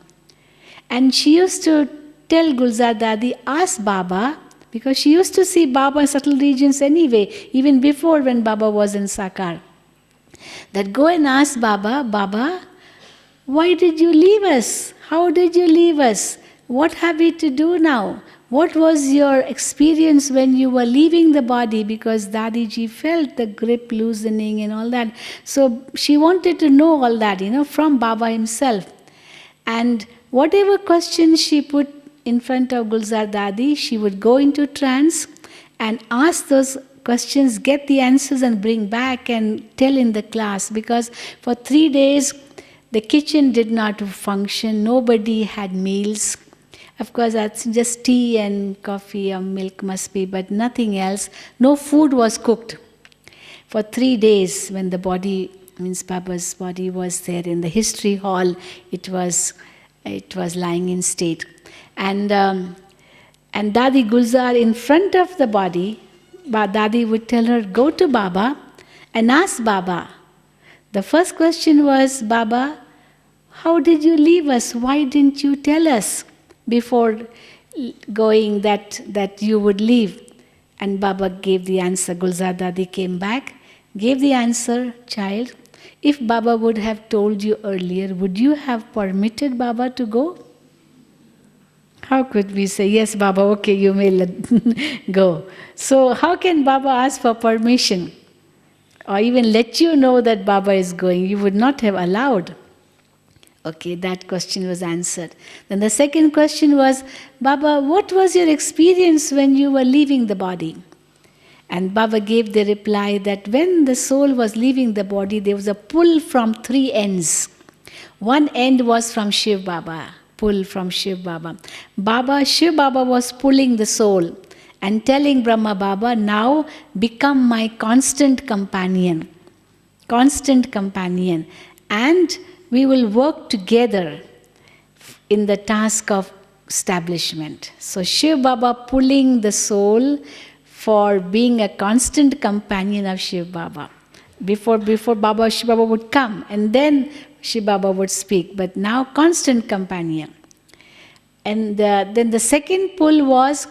And she used to tell Gulzar Dadi, ask Baba, because she used to see Baba in subtle regions anyway, even before when Baba was in Sakar, that go and ask Baba, Baba, why did you leave us? How did you leave us? What have we to do now? What was your experience when you were leaving the body? Because Dadiji felt the grip loosening and all that. So she wanted to know all that, from Baba himself. And whatever questions she put in front of Gulzar Dadi, she would go into trance and ask those questions, get the answers and bring back and tell in the class. Because for 3 days, the kitchen did not function, nobody had meals. Of course, that's just tea and coffee or milk must be, but nothing else. No food was cooked. For 3 days, when the body, means Baba's body was there in the history hall, it was lying in state. And Dadi Gulzar in front of the body, Dadi would tell her, go to Baba and ask Baba. The first question was, Baba, how did you leave us? Why didn't you tell us before going that you would leave? And Baba gave the answer. Gulzar Dadi came back, gave the answer, child, if Baba would have told you earlier, would you have permitted Baba to go? How could we say, yes, Baba, okay, you may go. So how can Baba ask for permission? Or even let you know that Baba is going? You would not have allowed. Okay, that question was answered. Then the second question was, Baba, what was your experience when you were leaving the body? And Baba gave the reply that when the soul was leaving the body, there was a pull from 3 ends. One end was from Shiv Baba, pull from Shiv Baba. Shiv Baba was pulling the soul and telling Brahma Baba, now become my constant companion. Constant companion. And we will work together in the task of establishment. So Shiv Baba pulling the soul for being a constant companion of Shiv Baba. Before Baba, Shiv Baba would come and then Shiv Baba would speak, but now constant companion. And then the second pull was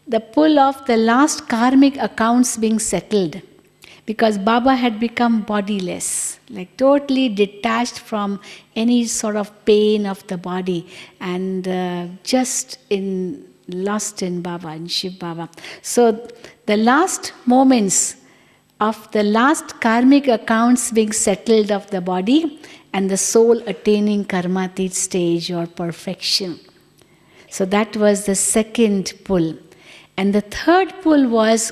the pull of the last karmic accounts being settled, because Baba had become bodiless, like totally detached from any sort of pain of the body, and just lost in Baba, in Shiv Baba. So the last moments of the last karmic accounts being settled of the body and the soul attaining karmatit stage or perfection. So that was the second pull. And the third pull was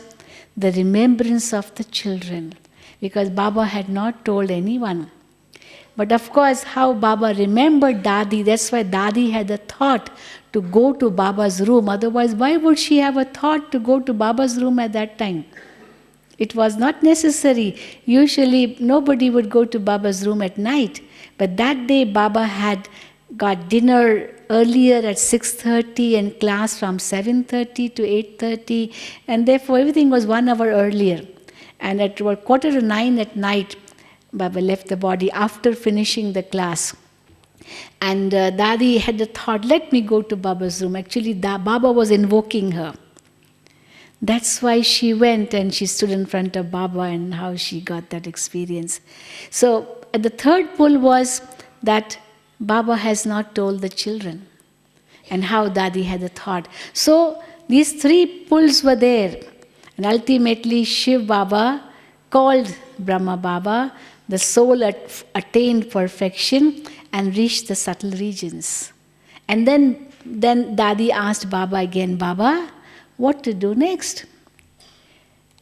the remembrance of the children, because Baba had not told anyone. But of course, how Baba remembered Dadi, that's why Dadi had a thought to go to Baba's room. Otherwise, why would she have a thought to go to Baba's room at that time? It was not necessary. Usually, nobody would go to Baba's room at night. But that day, Baba had got dinner earlier at 6:30 and class from 7:30 to 8:30. And therefore, everything was 1 hour earlier. And at about 8:45 at night, Baba left the body after finishing the class. And Dadi had the thought, let me go to Baba's room. Actually, Baba was invoking her. That's why she went and she stood in front of Baba, and how she got that experience. So the third pull was that Baba has not told the children. and how Dadi had a thought. So these three pulls were there. And ultimately Shiv Baba called Brahma Baba. The soul attained perfection and reached the subtle regions. And then Dadi asked Baba again, Baba, what to do next?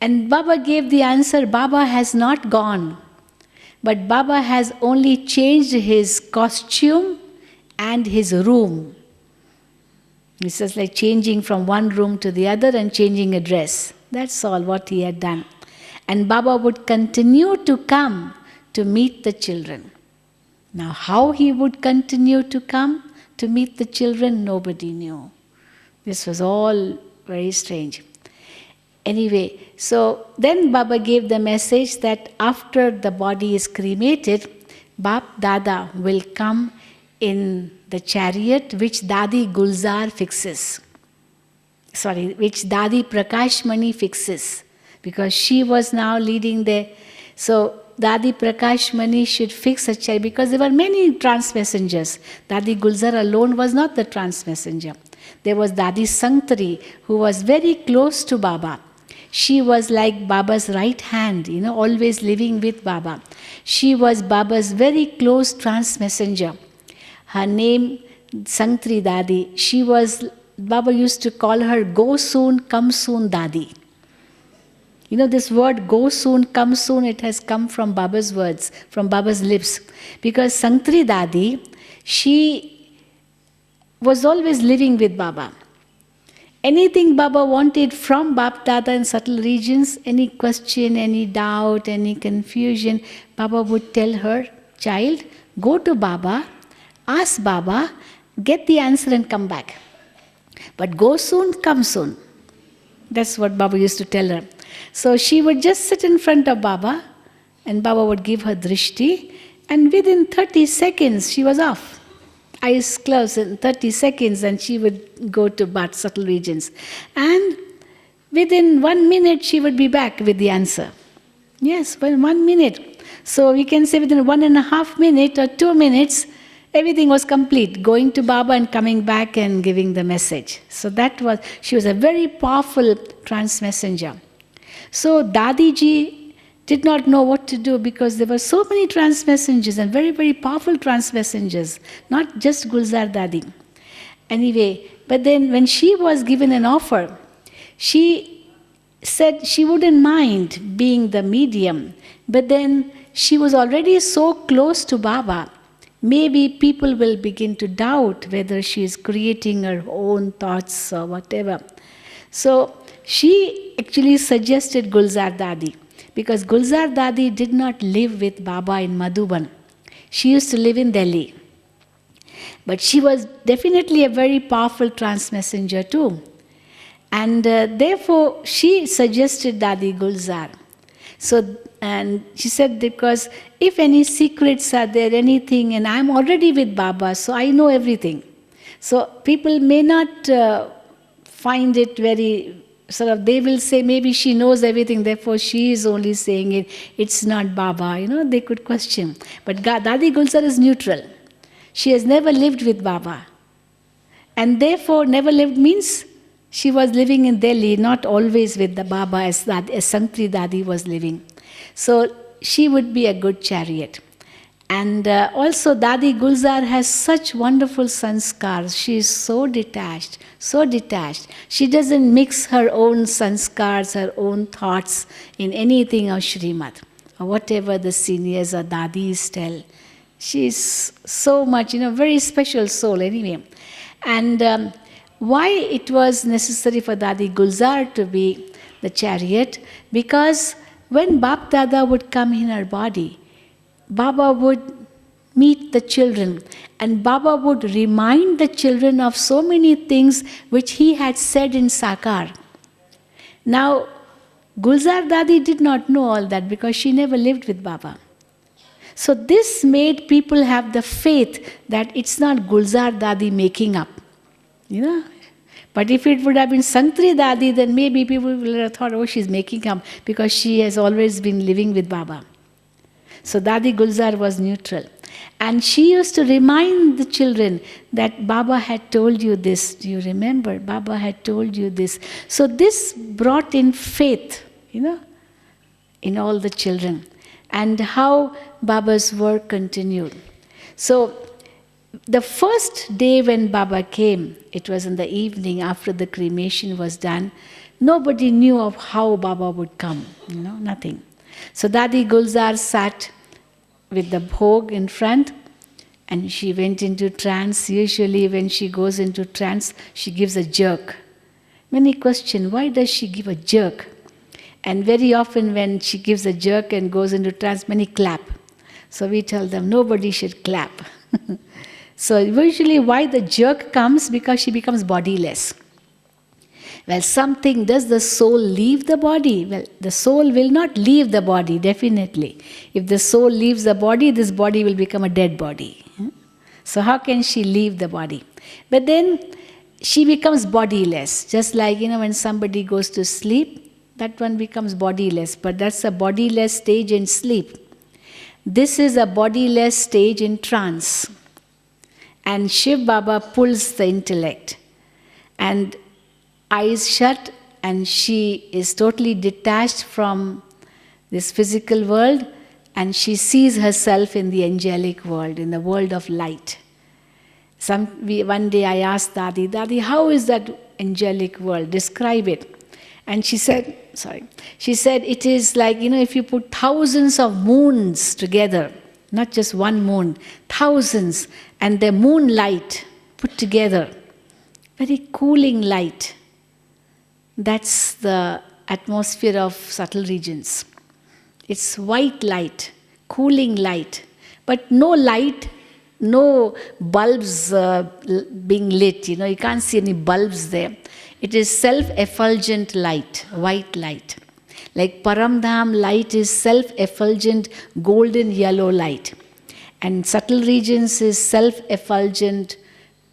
And Baba gave the answer, Baba has not gone. But Baba has only changed his costume and his room. It's just like changing from one room to the other and changing a dress. That's all what he had done. And Baba would continue to come to meet the children. Now how he would continue to come to meet the children, nobody knew. This was all very strange. Anyway, so then Baba gave the message that after the body is cremated, Bap Dada will come in the chariot which Dadi Gulzar fixes. Which Dadi Prakashmani fixes. Because she was now leading there. So Dadi Prakashmani should fix a chariot because there were many trans-messengers. Dadi Gulzar alone was not the trans-messenger. There was Dadi Sangtari who was very close to Baba. She was like Baba's right hand, always living with Baba. She was Baba's very close trans-messenger. Her name, Sangtri Dadi, Baba used to call her Go Soon, Come Soon Dadi. This word go soon, come soon, it has come from Baba's words, from Baba's lips. Because Sangtri Dadi, she was always living with Baba. Anything Baba wanted from Bap Dada in subtle regions, any question, any doubt, any confusion, Baba would tell her, child, go to Baba, ask Baba, get the answer and come back. But go soon, come soon. That's what Baba used to tell her. So she would just sit in front of Baba and Baba would give her drishti and within 30 seconds she was off. Eyes closed in 30 seconds and she would go to Bhat subtle regions. And within 1 minute she would be back with the answer. Yes, 1 minute. So we can say within 1.5 minutes or 2 minutes, everything was complete. Going to Baba and coming back and giving the message. So she was a very powerful trans-messenger. So Dadiji did not know what to do because there were so many trans-messengers and very, very powerful trans-messengers, not just Gulzar Dadi. Anyway, but then when she was given an offer, she said she wouldn't mind being the medium, but then she was already so close to Baba, maybe people will begin to doubt whether she is creating her own thoughts or whatever. So she actually suggested Gulzar Dadi. Because Gulzar Dadi did not live with Baba in Madhuban. She used to live in Delhi. But she was definitely a very powerful trans-messenger too. And therefore, she suggested Dadi Gulzar. And she said, because if any secrets are there, anything, and I'm already with Baba, so I know everything. So people may not find it very... they will say maybe she knows everything, therefore she is only saying it, it's not Baba, they could question. But Dadi Gulzar is neutral. She has never lived with Baba. And therefore never lived means she was living in Delhi, not always with the Baba as Sangtri Dadi was living. So she would be a good chariot. And also Dadi Gulzar has such wonderful sanskars. She is so detached, so detached. She doesn't mix her own sanskars, her own thoughts in anything of Srimad, or whatever the seniors or Dadis tell. She is so much, very special soul anyway. And why it was necessary for Dadi Gulzar to be the chariot? Because when Bap Dada would come in her body, Baba would meet the children and Baba would remind the children of so many things which he had said in Sakar. Now, Gulzar Dadi did not know all that because she never lived with Baba. So this made people have the faith that it's not Gulzar Dadi making up. But if it would have been Sangtri Dadi, then maybe people would have thought, oh, she's making up because she has always been living with Baba. So Dadi Gulzar was neutral. And she used to remind the children that Baba had told you this. Do you remember? Baba had told you this. So this brought in faith, in all the children. And how Baba's work continued. So the first day when Baba came, it was in the evening after the cremation was done. Nobody knew of how Baba would come, nothing. So Dadi Gulzar sat with the bhog in front and she went into trance. Usually when she goes into trance, she gives a jerk. Many question, why does she give a jerk? And very often when she gives a jerk and goes into trance, many clap. So we tell them, nobody should clap. So usually why the jerk comes? Because she becomes bodiless. Well, does the soul leave the body? Well, the soul will not leave the body, definitely. If the soul leaves the body, this body will become a dead body. So how can she leave the body? But then she becomes bodiless. Just like, when somebody goes to sleep, that one becomes bodiless. But that's a bodiless stage in sleep. This is a bodiless stage in trance. And Shiv Baba pulls the intellect. And eyes shut, and she is totally detached from this physical world, and she sees herself in the angelic world, in the world of light. One day I asked Dadi, how is that angelic world? Describe it. And she said, it is like, if you put thousands of moons together, not just one moon, thousands, and the moonlight put together, very cooling light. That's the atmosphere of subtle regions. It's white light, cooling light, but no light, no bulbs being lit. You can't see any bulbs there. It is self-effulgent light, white light. Like Paramdham light is self-effulgent golden yellow light. And subtle regions is self-effulgent,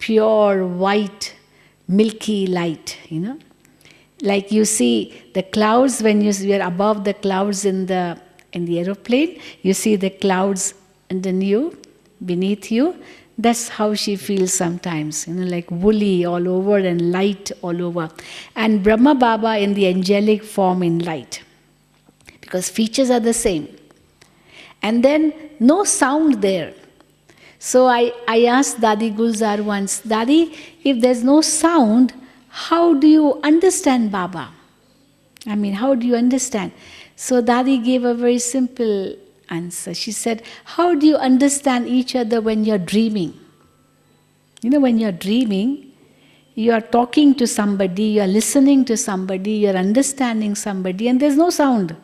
pure white, milky light, Like you see the clouds when you are above the clouds in the aeroplane, you see the clouds beneath you. That's how she feels sometimes, like woolly all over and light all over. And Brahma Baba in the angelic form in light. Because features are the same. And then no sound there. So I asked Dadi Gulzar once, Dadi, if there's no sound, how do you understand Baba? How do you understand? So Dadi gave a very simple answer. She said, how do you understand each other when you're dreaming? When you're dreaming, you are talking to somebody, you are listening to somebody, you are understanding somebody, and there's no sound.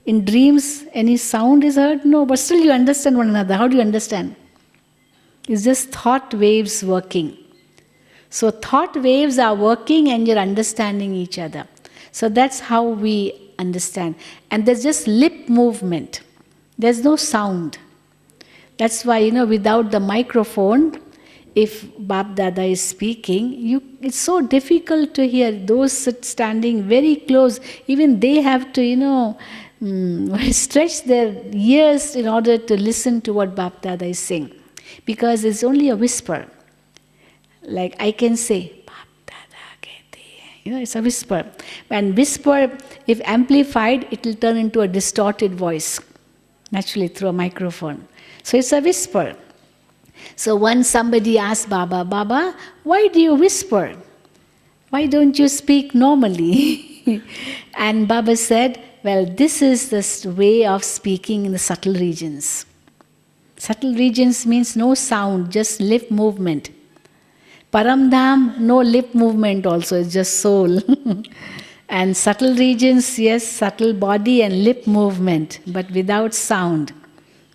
In dreams, any sound is heard? No, but still you understand one another. How do you understand? It's just thought waves working. So thought waves are working and you're understanding each other. So that's how we understand. And there's just lip movement. There's no sound. That's why, without the microphone, if Bap Dada is speaking, it's so difficult to hear. Those standing very close, even they have to, stretch their ears in order to listen to what Bap Dada is saying. Because it's only a whisper. Like I can say, Bap Dada Kehte, it's a whisper. And whisper, if amplified, it will turn into a distorted voice, naturally through a microphone. So it's a whisper. So once somebody asked Baba, Baba, why do you whisper? Why don't you speak normally? And Baba said, well, this is the way of speaking in the subtle regions. Subtle regions means no sound, just lip movement. Paramdham, no lip movement also, it's just soul. And subtle regions, yes, subtle body and lip movement, but without sound.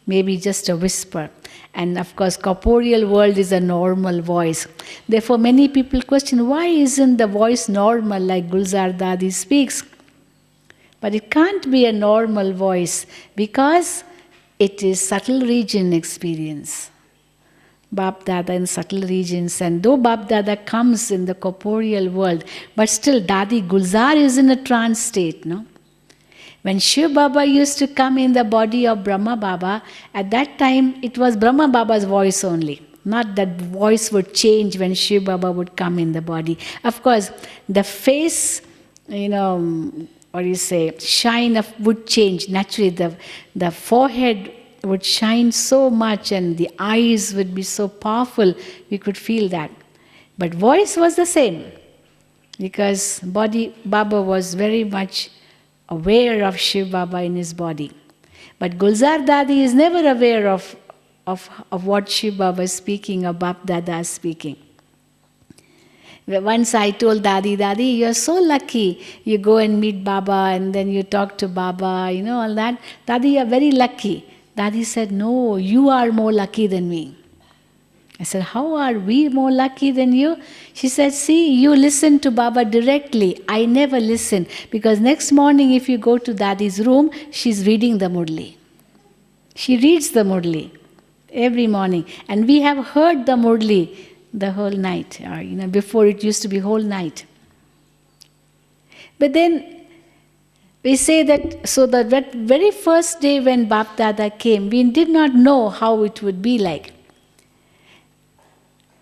Maybe just a whisper. And of course, corporeal world is a normal voice. Therefore, many people question, why isn't the voice normal like Gulzar Dadi speaks? But it can't be a normal voice because it is subtle region experience. Bap Dada in subtle regions. And though Bap Dada comes in the corporeal world, but still Dadi Gulzar is in a trance state, no? When Shiv Baba used to come in the body of Brahma Baba, at that time it was Brahma Baba's voice only. Not that voice would change when Shiv Baba would come in the body. Of course, the face, shine would change. Naturally, the forehead would shine so much and the eyes would be so powerful, we could feel that. But voice was the same, because Baba was very much aware of Shiv Baba in his body. But Gulzar Dadi is never aware of what Shiv Baba is speaking or Bap Dada is speaking. Once I told Dadi, you're so lucky. You go and meet Baba and then you talk to Baba, all that. Dadi, you're very lucky. Dadi said, no, you are more lucky than me. I said, how are we more lucky than you? She said, see, you listen to Baba directly. I never listen, because next morning if you go to Dadi's room, she's reading the Murli. She reads the Murli every morning. And we have heard the Murli the whole night. Before it used to be whole night. But then we say that, so that very first day when Bap Dada came, we did not know how it would be like.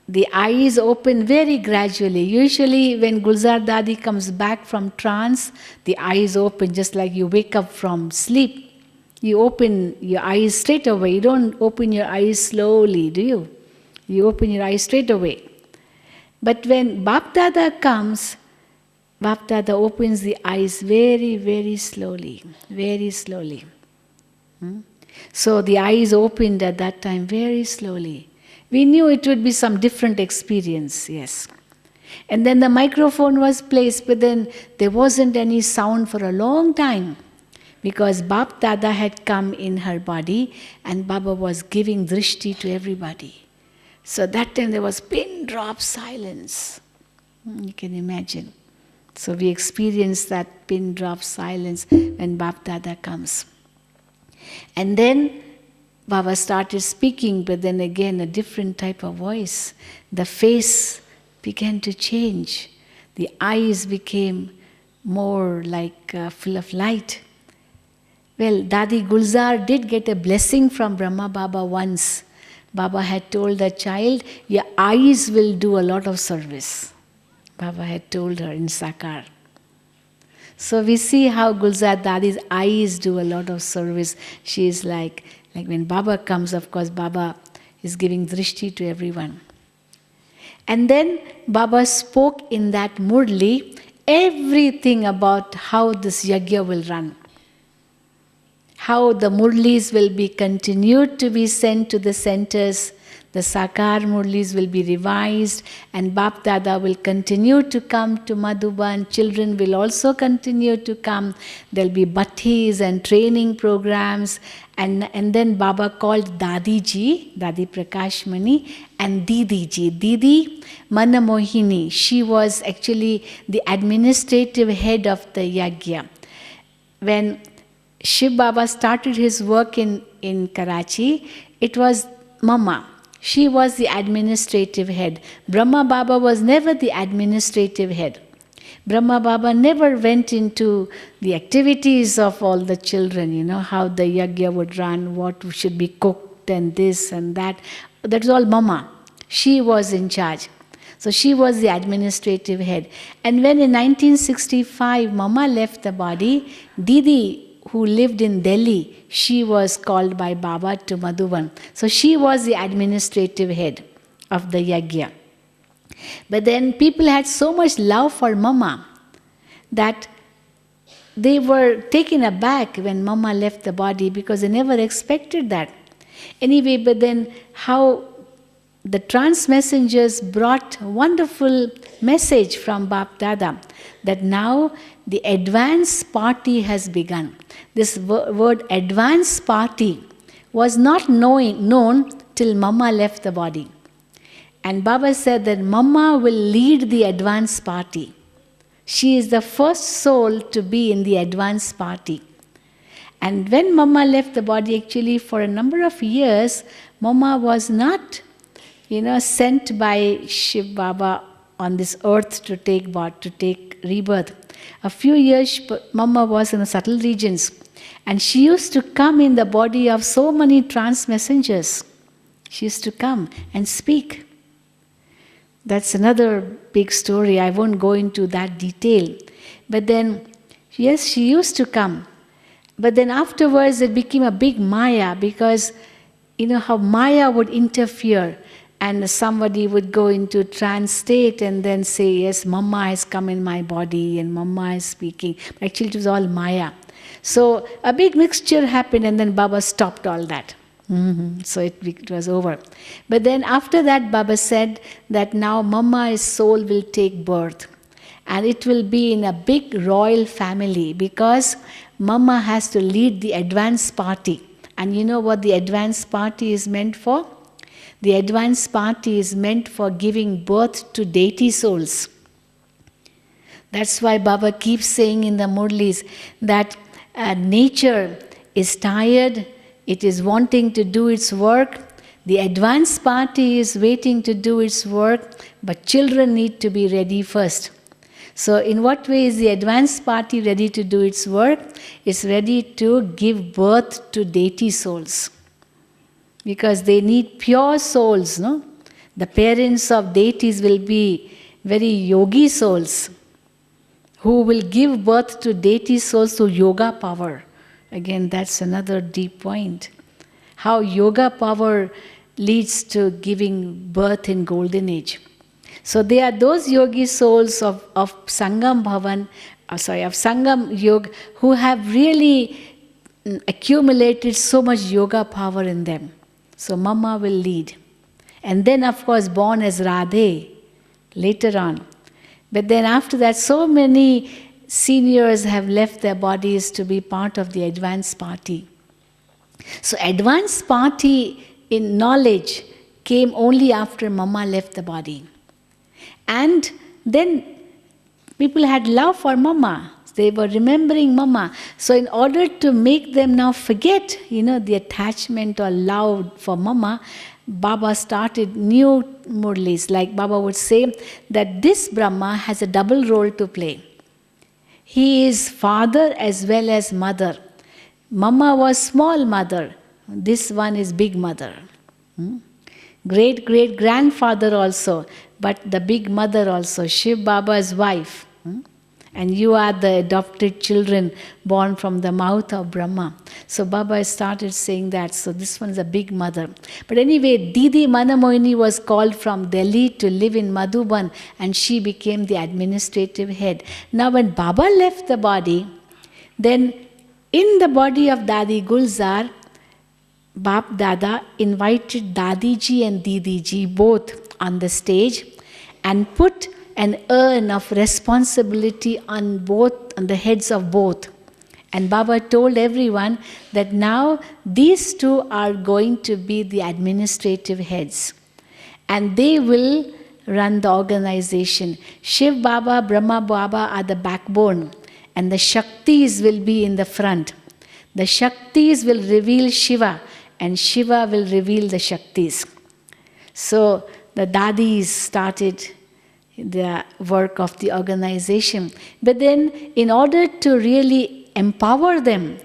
The eyes open very gradually. Usually when Gulzar Dadi comes back from trance, the eyes open just like you wake up from sleep. You open your eyes straight away. You don't open your eyes slowly, do you? You open your eyes straight away. But when Bap Dada comes, Bap Dada opens the eyes very, very slowly. Very slowly. So the eyes opened at that time very slowly. We knew it would be some different experience, yes. And then the microphone was placed, but then there wasn't any sound for a long time, because Bap Dada had come in her body and Baba was giving drishti to everybody. So that time there was pin drop silence. You can imagine. So we experienced that pin drop silence when Bap Dada comes. And then Baba started speaking, but then again a different type of voice. The face began to change. The eyes became more like full of light. Well, Dadi Gulzar did get a blessing from Brahma Baba once. Baba had told the child, your eyes will do a lot of service. Baba had told her in Sakar. So we see how Gulzar Dadi's eyes do a lot of service. She is like when Baba comes, of course, Baba is giving drishti to everyone. And then Baba spoke in that Murli everything about how this yajna will run. How the Murlis will be continued to be sent to the centers. The Sakar Murlis will be revised, and Bap Dada will continue to come to Madhuban. Children will also continue to come. There will be bhattis and training programs. And then Baba called Dadi Ji, Dadi Prakash Mani, and Didi Ji. Didi Manamohini, she was actually the administrative head of the yajna. When Shiv Baba started his work in Karachi, it was Mama. She was the administrative head. Brahma Baba was never the administrative head. Brahma Baba never went into the activities of all the children, how the yajna would run, what should be cooked and this and that. That was all Mama. She was in charge. So she was the administrative head. And when in 1965 Mama left the body, Didi, who lived in Delhi, she was called by Baba to Madhuban. So she was the administrative head of the yajna. But then people had so much love for Mama that they were taken aback when Mama left the body, because they never expected that. Anyway, but then how the trance messengers brought a wonderful message from Bap Dada that now the advance party has begun. This word advance party was not known till Mama left the body. And Baba said that Mama will lead the advance party. She is the first soul to be in the advance party. And when Mama left the body, actually for a number of years, Mama was not, sent by Shiv Baba on this earth to take birth, to take rebirth. A few years, Mama was in the subtle regions, and she used to come in the body of so many trance messengers. She used to come and speak. That's another big story. I won't go into that detail. But then, yes, she used to come. But then afterwards it became a big Maya, because you know how Maya would interfere, and somebody would go into trance state and then say, yes, Mama has come in my body and Mama is speaking. Actually it was all Maya. So a big mixture happened, and then Baba stopped all that. So it was over. But then after that, Baba said that now Mama's soul will take birth. And it will be in a big royal family, because Mama has to lead the advance party. And you know what the advance party is meant for? The advance party is meant for giving birth to deity souls. That's why Baba keeps saying in the Murlis that nature is tired, it is wanting to do its work. The advance party is waiting to do its work, but children need to be ready first. So in what way is the advance party ready to do its work? It's ready to give birth to deity souls. Because they need pure souls, no? The parents of deities will be very yogi souls, who will give birth to deity souls through yoga power. Again, that's another deep point. How yoga power leads to giving birth in golden age. So they are those yogi souls of Sangam Bhavan, of Sangam Yoga, who have really accumulated so much yoga power in them. So Mama will lead. And then of course born as Radhe later on. But then after that, so many seniors have left their bodies to be part of the advance party. So advance party in knowledge came only after Mama left the body. And then people had love for Mama. They were remembering Mama. So in order to make them now forget, the attachment or love for Mama, Baba started new murlis. Like Baba would say that this Brahma has a double role to play. He is father as well as mother. Mama was small mother. This one is big mother. Great-great-grandfather also, but the big mother also, Shiv Baba's wife. And you are the adopted children born from the mouth of Brahma. So Baba started saying that. So this one's a big mother. But anyway, Didi Manamohini was called from Delhi to live in Madhuban, and she became the administrative head. Now when Baba left the body, then in the body of Dadi Gulzar, Bap Dada invited Dadiji and Didiji both on the stage and put an urn of responsibility on the heads of both. And Baba told everyone that now these two are going to be the administrative heads. And they will run the organization. Shiv Baba, Brahma Baba are the backbone. And the Shaktis will be in the front. The Shaktis will reveal Shiva, and Shiva will reveal the Shaktis. So the Dadis started the work of the organization. But then in order to really empower them,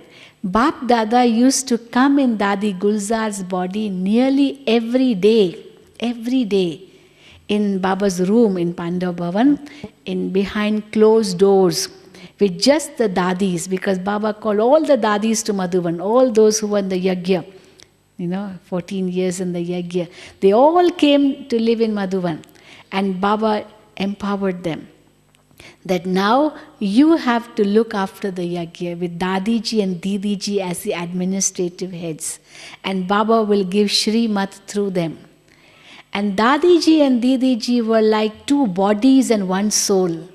Bap Dada used to come in Dadi Gulzar's body nearly every day, in Baba's room in Pandav Bhavan, behind closed doors, with just the Dadis, because Baba called all the Dadis to Madhuban, all those who were in the Yajna, 14 years in the Yajna. They all came to live in Madhuban, and Baba empowered them. That now you have to look after the Yajna with Dadiji and Didiji as the administrative heads. And Baba will give Shrimat through them. And Dadiji and Didiji were like two bodies and one soul.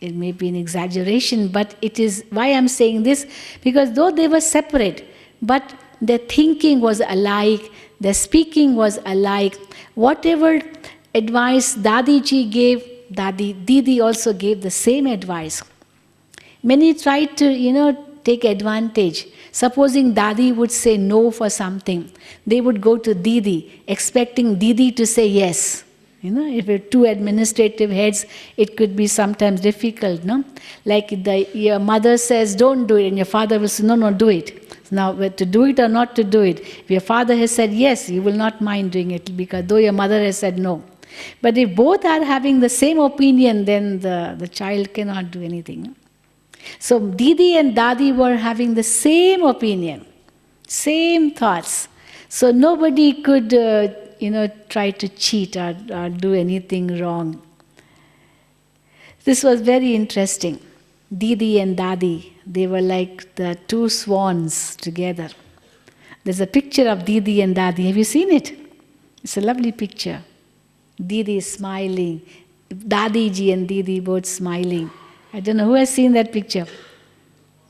It may be an exaggeration, but it is why I'm saying this, because though they were separate, but their thinking was alike, their speaking was alike. Whatever advice Dadiji gave, Didi also gave the same advice. Many tried to, take advantage. Supposing Dadi would say no for something, they would go to Didi, expecting Didi to say yes. If you're two administrative heads, it could be sometimes difficult, no? Like your mother says, don't do it, and your father will say, no, no, do it. Now, to do it or not to do it, if your father has said yes, you will not mind doing it, because though your mother has said no. But if both are having the same opinion, then the child cannot do anything. No? So Didi and Dadi were having the same opinion, same thoughts. So nobody could, try to cheat or do anything wrong. This was very interesting. Didi and Dadi, they were like the two swans together. There's a picture of Didi and Dadi. Have you seen it? It's a lovely picture. Didi is smiling. Dadiji and Didi both smiling. I don't know who has seen that picture.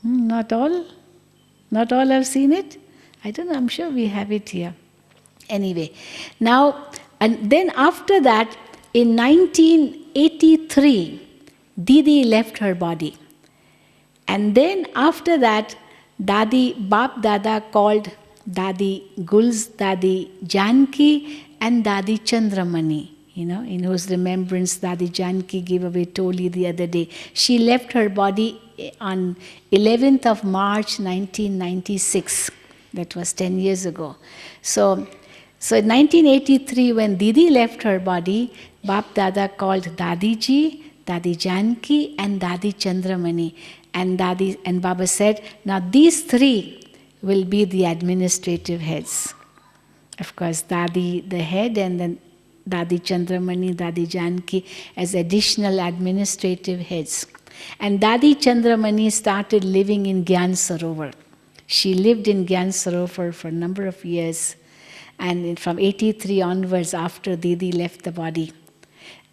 Not all? Not all have seen it? I don't know, I'm sure we have it here. Anyway, now, and then after that, in 1983, Didi left her body. And then after that, Bap Dada called Dadi Gul's Dadi Janki and Dadi Chandramani, in whose remembrance Dadi Janki gave away Toli the other day. She left her body on 11th of March 1996. That was 10 years ago. So in 1983, when Didi left her body, Bap Dada called Dadiji, Dadi Janki, and Dadi Chandramani. And Baba said, now these three will be the administrative heads. Of course, Dadi the head, and then Dadi Chandramani, Dadi Janki as additional administrative heads. And Dadi Chandramani started living in Gyan Sarovar. She lived in Gyan Sarovar for a number of years, and from 83 onwards, after Didi left the body.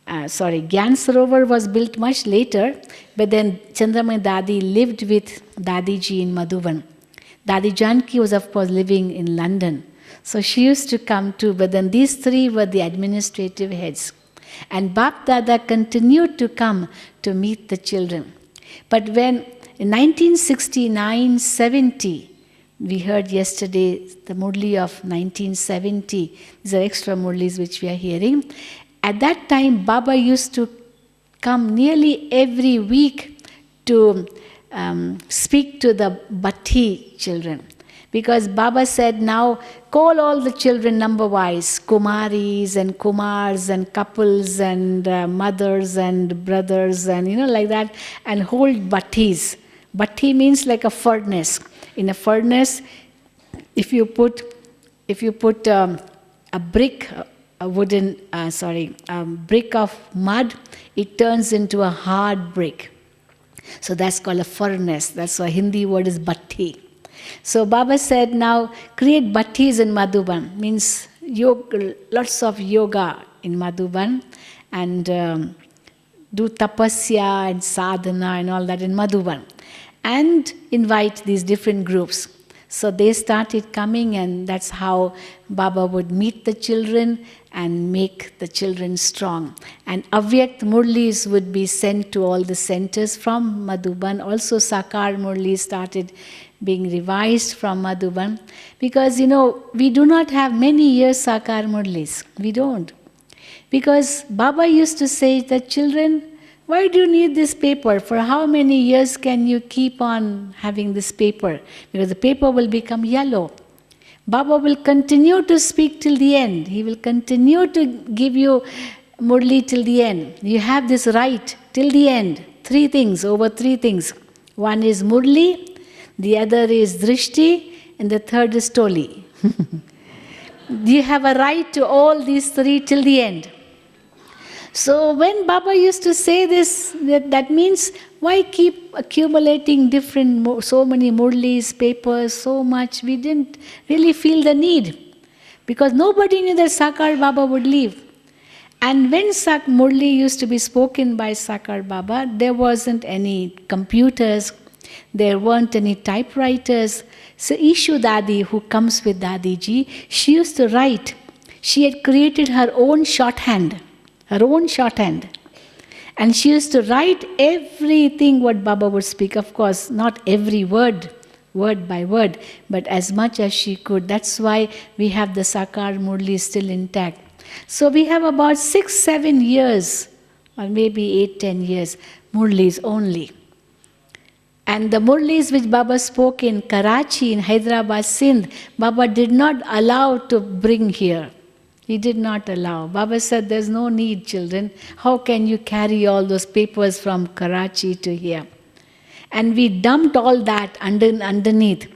Gyan Sarovar was built much later, but then Chandramani Dadi lived with Dadiji in Madhuban. Dadi Janki was, of course, living in London. So she used to come too, but then these three were the administrative heads. And Bap Dada continued to come to meet the children. But when in 1969-70, we heard yesterday the Murli of 1970, these are extra Murlis which we are hearing. At that time, Baba used to come nearly every week to speak to the Bhatti children. Because Baba said, now call all the children number-wise, Kumaris and Kumars and couples and mothers and brothers and like that, and hold Bhattis. Bhatti means like a furnace. In a furnace, if you put a brick, a brick of mud, it turns into a hard brick. So that's called a furnace. That's why Hindi word is Bhatti. So Baba said, now create Bhattis in Madhuban, means lots of yoga in Madhuban, and do tapasya and sadhana and all that in Madhuban, and invite these different groups. So they started coming, and that's how Baba would meet the children and make the children strong. And Avyakt Murlis would be sent to all the centers from Madhuban. Also Sakar Murli started being revised from Madhuban. Because, we do not have many years Sakar Murlis. We don't. Because Baba used to say that children, why do you need this paper? For how many years can you keep on having this paper? Because the paper will become yellow. Baba will continue to speak till the end. He will continue to give you Murli till the end. You have this right till the end. Over three things. One is Murli, the other is Drishti, and the third is Toli. You have a right to all these three till the end. So when Baba used to say this, that means why keep accumulating so many Murlis, papers, so much? We didn't really feel the need. Because nobody knew that Sakar Baba would leave. And when Murli used to be spoken by Sakar Baba, there wasn't any computers, there weren't any typewriters. So Ishu Dadi, who comes with Dadiji, she used to write. She had created her own shorthand. And she used to write everything what Baba would speak. Of course, not every word by word, but as much as she could. That's why we have the Sakar Murli still intact. So we have about 6-7 years, or maybe 8-10 years, Murlis only. And the Murlis which Baba spoke in Karachi, in Hyderabad, Sindh, Baba did not allow to bring here. He did not allow. Baba said, there's no need, children. How can you carry all those papers from Karachi to here? And we dumped all that underneath.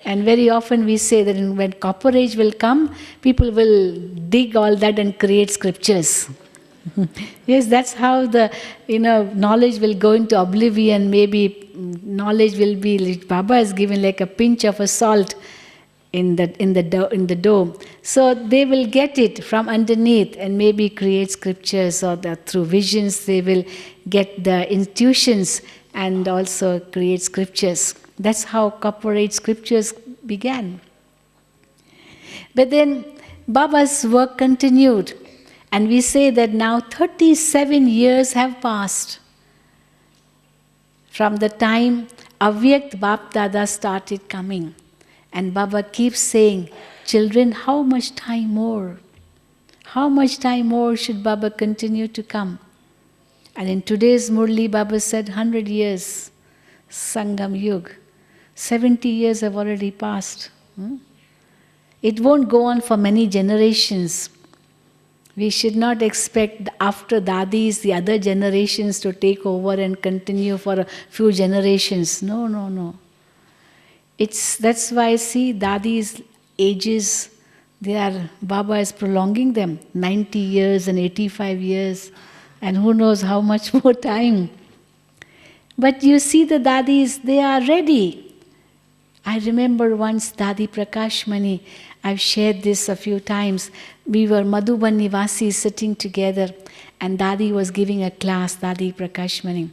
And very often we say that when Copper Age will come, people will dig all that and create scriptures. Yes, that's how the knowledge will go into oblivion. Maybe knowledge will be, like Baba has given like a pinch of a salt in the dough. So they will get it from underneath and maybe create scriptures, or through visions they will get the intuitions and also create scriptures. That's how Copper Age scriptures began. But then Baba's work continued. And we say that now 37 years have passed from the time Avyakt Bap Dada started coming. And Baba keeps saying, children, how much time more? How much time more should Baba continue to come? And in today's Murli, Baba said 100 years, Sangam Yug. 70 years have already passed. It won't go on for many generations. We should not expect after Dadis, the other generations to take over and continue for a few generations. No. That's why, see, Dadis' ages, Baba is prolonging them. 90 years and 85 years. And who knows how much more time. But you see the Dadis, they are ready. I remember once Dadi Prakashmani, I've shared this a few times. We were Madhuban Nivasis sitting together, and Dadi was giving a class, Dadi Prakashmani.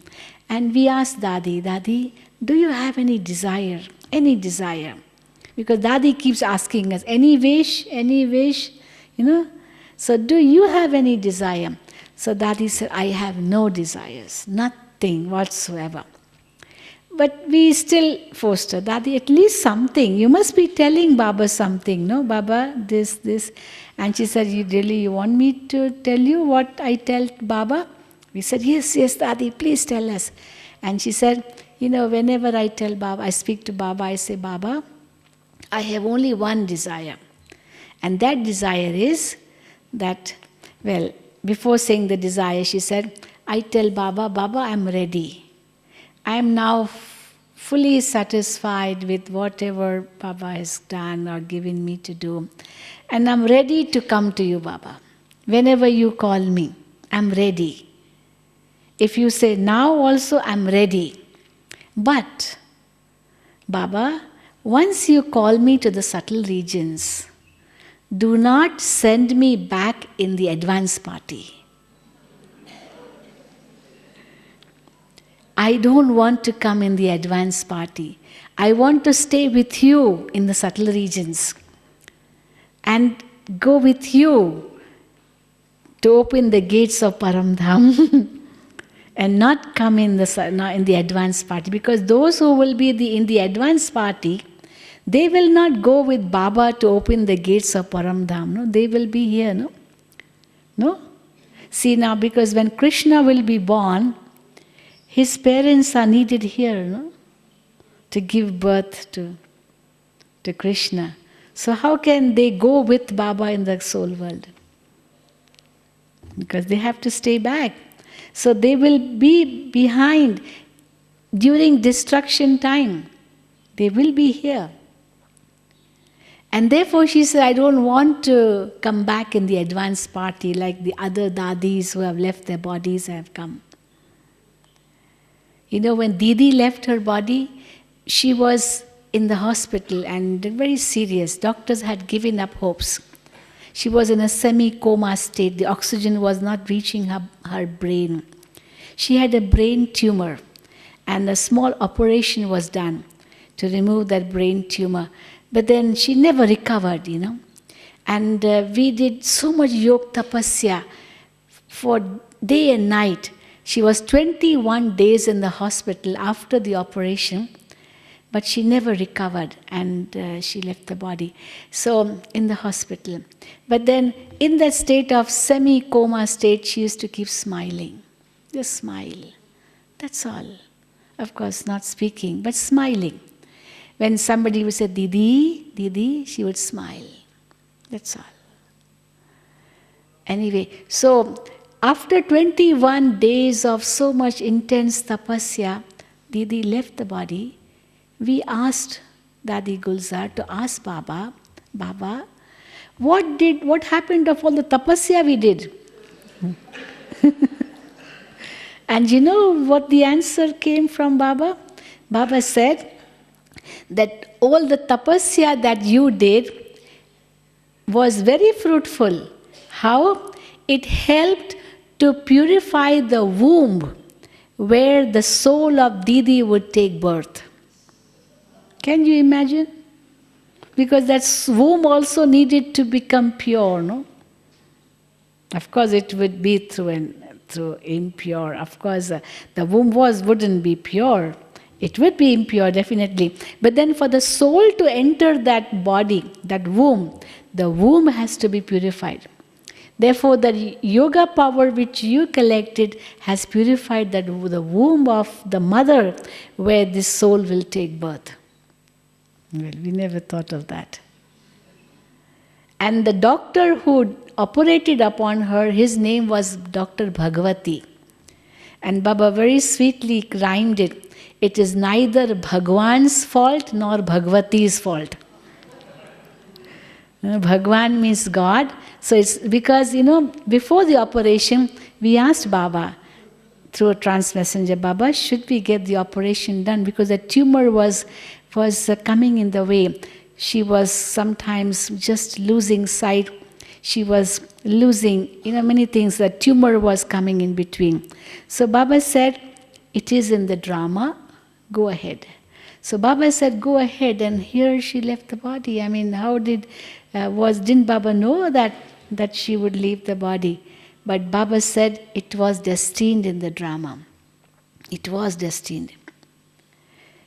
And we asked Dadi, do you have any desire? Any desire? Because Dadi keeps asking us, any wish? So do you have any desire? So Dadi said, I have no desires, nothing whatsoever. But we still forced her, Dadi, at least something. You must be telling Baba something, no? Baba, this. And she said, you want me to tell you what I tell Baba? We said, yes, Dadi, please tell us. And she said, whenever I tell Baba, I speak to Baba, I say, Baba, I have only one desire. And that desire is that, before saying the desire, she said, I tell Baba, I'm ready. I am now fully satisfied with whatever Baba has done or given me to do. And I'm ready to come to you, Baba. Whenever you call me, I'm ready. If you say now also, I'm ready. But, Baba, once you call me to the subtle regions, do not send me back in the advance party. I don't want to come in the advance party. I want to stay with you in the subtle regions and go with you to open the gates of Paramdham and not come in the advance party. Because those who will be in the advance party, they will not go with Baba to open the gates of Paramdham. No, they will be here. No? See now, because when Krishna will be born, his parents are needed here, to give birth to Krishna. So how can they go with Baba in the soul world? Because they have to stay back. So they will be behind during destruction time. They will be here. And therefore she said, I don't want to come back in the advanced party like the other Dadis who have left their bodies have come. When Didi left her body, she was in the hospital and very serious. Doctors had given up hopes. She was in a semi-coma state. The oxygen was not reaching her brain. She had a brain tumor, and a small operation was done to remove that brain tumor. But then she never recovered, And we did so much yog tapasya for day and night. She was 21 days in the hospital after the operation. but she never recovered, and she left the body. So in the hospital. But then in that state of semi-coma state, she used to keep smiling. Just smile. That's all. Of course, not speaking, but smiling. When somebody would say, Didi, Didi, she would smile. That's all. Anyway, so after 21 days of so much intense tapasya, Didi left the body. We asked Dadi Gulzar to ask Baba, Baba, what happened of all the tapasya we did? And you know what the answer came from Baba? Baba said that all the tapasya that you did was very fruitful. How? It helped to purify the womb where the soul of Didi would take birth. Can you imagine? Because that womb also needed to become pure, no? Of course, it would be through impure. Of course, the womb wouldn't be pure. It would be impure, definitely. But then for the soul to enter that body, that womb, the womb has to be purified. Therefore, the yoga power which you collected has purified the womb of the mother where this soul will take birth. Well, we never thought of that. And the doctor who operated upon her, his name was Dr. Bhagwati. And Baba very sweetly rhymed it. It is neither Bhagwan's fault nor Bhagwati's fault. Bhagwan means God. So it's because, before the operation, we asked Baba, through a trance messenger, Baba, should we get the operation done? Because the tumor was coming in the way. She was sometimes just losing sight. She was losing, many things. The tumor was coming in between. So Baba said, it is in the drama, go ahead. So Baba said, go ahead, and here she left the body. I mean, didn't Baba know that she would leave the body? But Baba said it was destined in the drama. It was destined.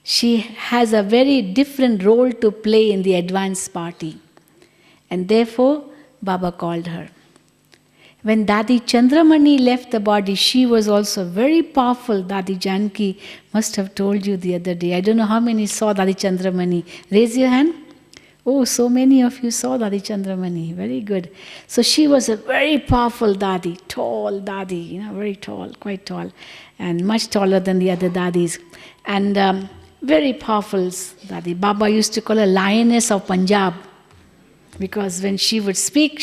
She has a very different role to play in the advance party. And therefore, Baba called her. When Dadi Chandramani left the body, she was also very powerful. Dadi Janki must have told you the other day. I don't know how many saw Dadi Chandramani. Raise your hand. Oh, so many of you saw Dadi Chandramani. Very good. So she was a very powerful Dadi, tall Dadi, very tall, quite tall, and much taller than the other Dadis. And very powerful Dadi. Baba used to call her Lioness of Punjab, because when she would speak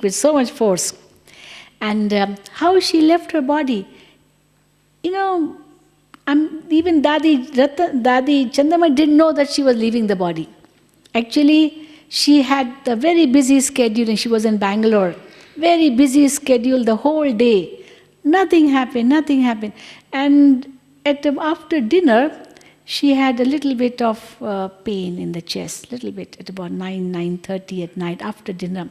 with so much force. And how she left her body. Even Dadi Chandramani didn't know that she was leaving the body. Actually, she had a very busy schedule, and she was in Bangalore. Very busy schedule the whole day. Nothing happened. And after dinner, she had a little bit of pain in the chest, little bit, at about 9:30 at night after dinner.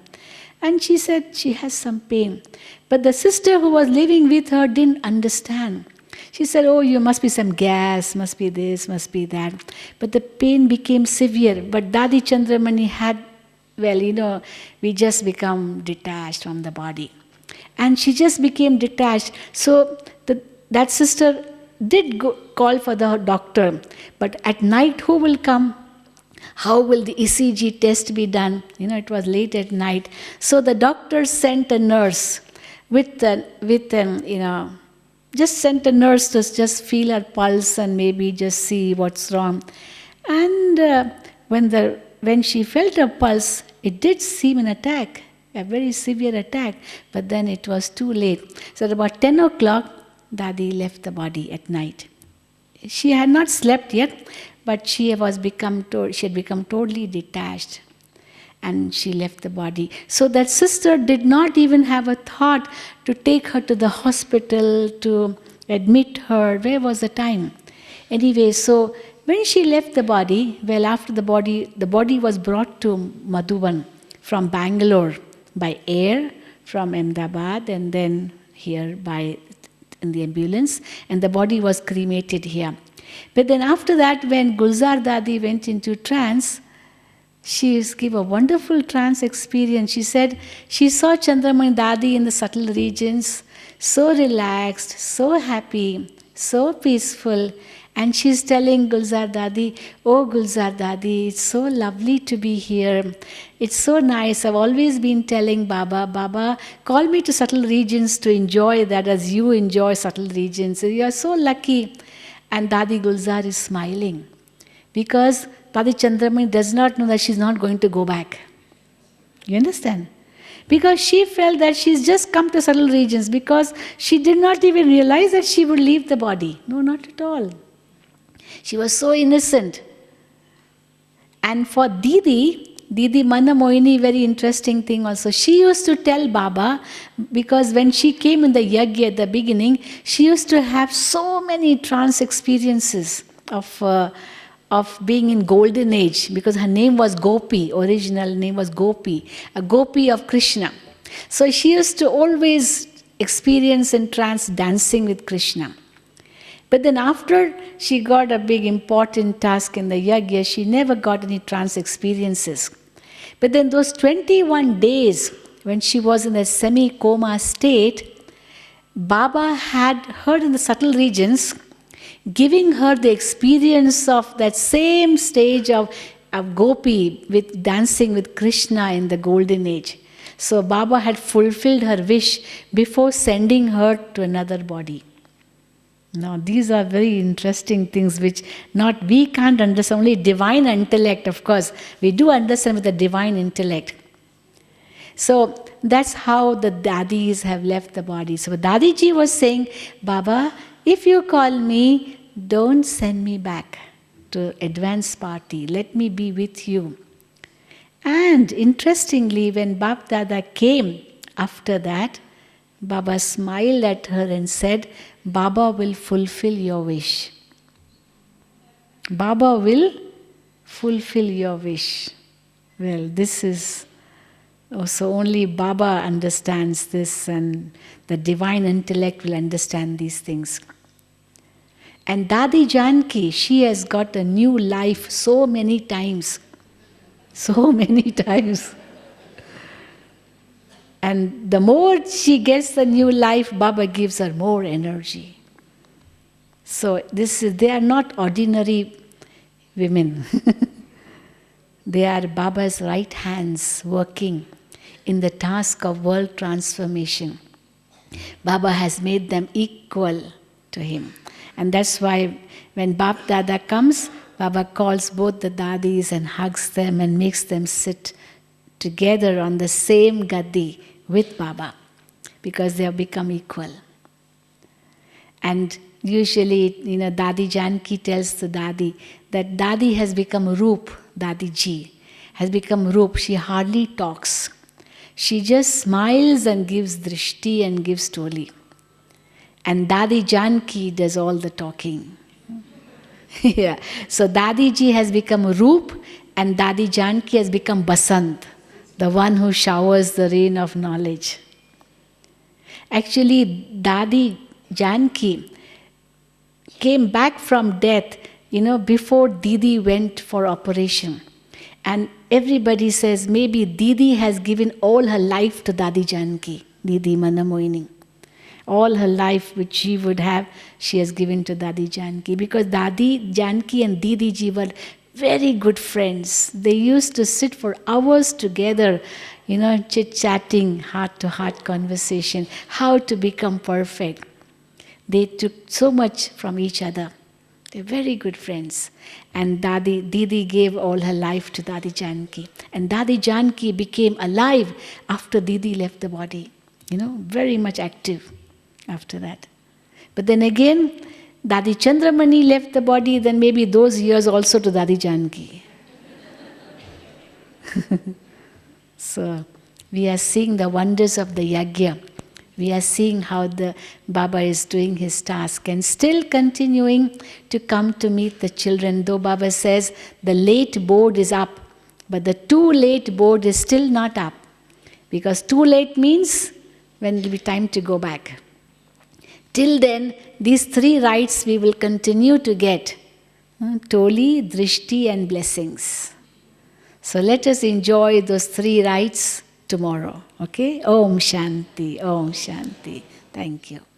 And she said she has some pain. But the sister who was living with her didn't understand. She said, oh, you must be some gas, must be this, must be that. But the pain became severe. But Dadi Chandramani had, we just become detached from the body. And she just became detached. So that sister did call for the doctor. But at night, who will come? How will the ECG test be done? It was late at night. So the doctor sent a nurse just sent a nurse to just feel her pulse and maybe just see what's wrong. And when she felt her pulse, it did seem an attack, a very severe attack. But then it was too late. So at about 10 o'clock, Dadi left the body at night. She had not slept yet, but she had become totally detached, and she left the body. So that sister did not even have a thought to take her to the hospital, to admit her. Where was the time? Anyway, so when she left the body, after the body was brought to Madhuban from Bangalore by air, from Ahmedabad, and then here by in the ambulance, and the body was cremated here. But then after that, when Gulzar Dadi went into trance, she gave a wonderful trance experience. She said she saw Chandramani Dadi in the subtle regions, so relaxed, so happy, so peaceful. And she's telling Gulzar Dadi, "Oh Gulzar Dadi, it's so lovely to be here. It's so nice. I've always been telling Baba, Baba, call me to subtle regions to enjoy that as you enjoy subtle regions. You are so lucky." And Dadi Gulzar is smiling because Dadi Chandramani does not know that she's not going to go back. You understand? Because she felt that she's just come to subtle regions, because she did not even realize that she would leave the body. No, not at all. She was so innocent. And for Didi Manamohini, very interesting thing also. She used to tell Baba, because when she came in the yajna at the beginning, she used to have so many trance experiences of being in golden age, because her name was Gopi, original name was Gopi, a Gopi of Krishna. So she used to always experience in trance dancing with Krishna. But then after she got a big important task in the yajna, she never got any trance experiences. But then those 21 days when she was in a semi-coma state, Baba had her in the subtle regions, giving her the experience of that same stage of Gopi with dancing with Krishna in the golden age. So Baba had fulfilled her wish before sending her to another body. Now these are very interesting things which not we can't understand, only divine intellect, of course. We do understand with the divine intellect. So that's how the Dadis have left the body. So Dadiji was saying, Baba, if you call me, don't send me back to advanced party. Let me be with you. And interestingly, when Bap Dada came after that, Baba smiled at her and said, Baba will fulfill your wish. Baba will fulfill your wish. Well, this is also only Baba understands this, and the divine intellect will understand these things. And Dadi Janki, she has got a new life so many times. So many times. And the more she gets the new life, Baba gives her more energy. So they are not ordinary women. They are Baba's right hands working in the task of world transformation. Baba has made them equal to him. And that's why when Bap Dada comes, Baba calls both the Dadis and hugs them and makes them sit together on the same gaddi with Baba, because they have become equal. And usually, Dadi Janki tells the Dadi that Dadi has become Roop, Dadi Ji has become Roop. She hardly talks. She just smiles and gives drishti and gives toli. And Dadi Janki does all the talking. Yeah. So Dadi Ji has become Roop and Dadi Janki has become Basant, the one who showers the rain of knowledge. Actually, Dadi Janki came back from death, before Didi went for operation. And everybody says maybe Didi has given all her life to Dadi Janki, Didi Manamohini. All her life which she would have, she has given to Dadi Janki. Because Dadi Janki and Didi Ji were very good friends. They used to sit for hours together, chit-chatting, heart-to-heart conversation, how to become perfect. They took so much from each other. They're very good friends. And Didi gave all her life to Dadi Janki. And Dadi Janki became alive after Didi left the body. Very much active after that. But then again, Dadi Chandramani left the body, then maybe those years also to Dadi Janki. So, we are seeing the wonders of the yajna. We are seeing how the Baba is doing his task and still continuing to come to meet the children. Though Baba says the late board is up, but the too late board is still not up. Because too late means when it will be time to go back. Till then, these three rights we will continue to get. Toli, Drishti and blessings. So let us enjoy those three rights tomorrow. Okay? Om Shanti, Om Shanti. Thank you.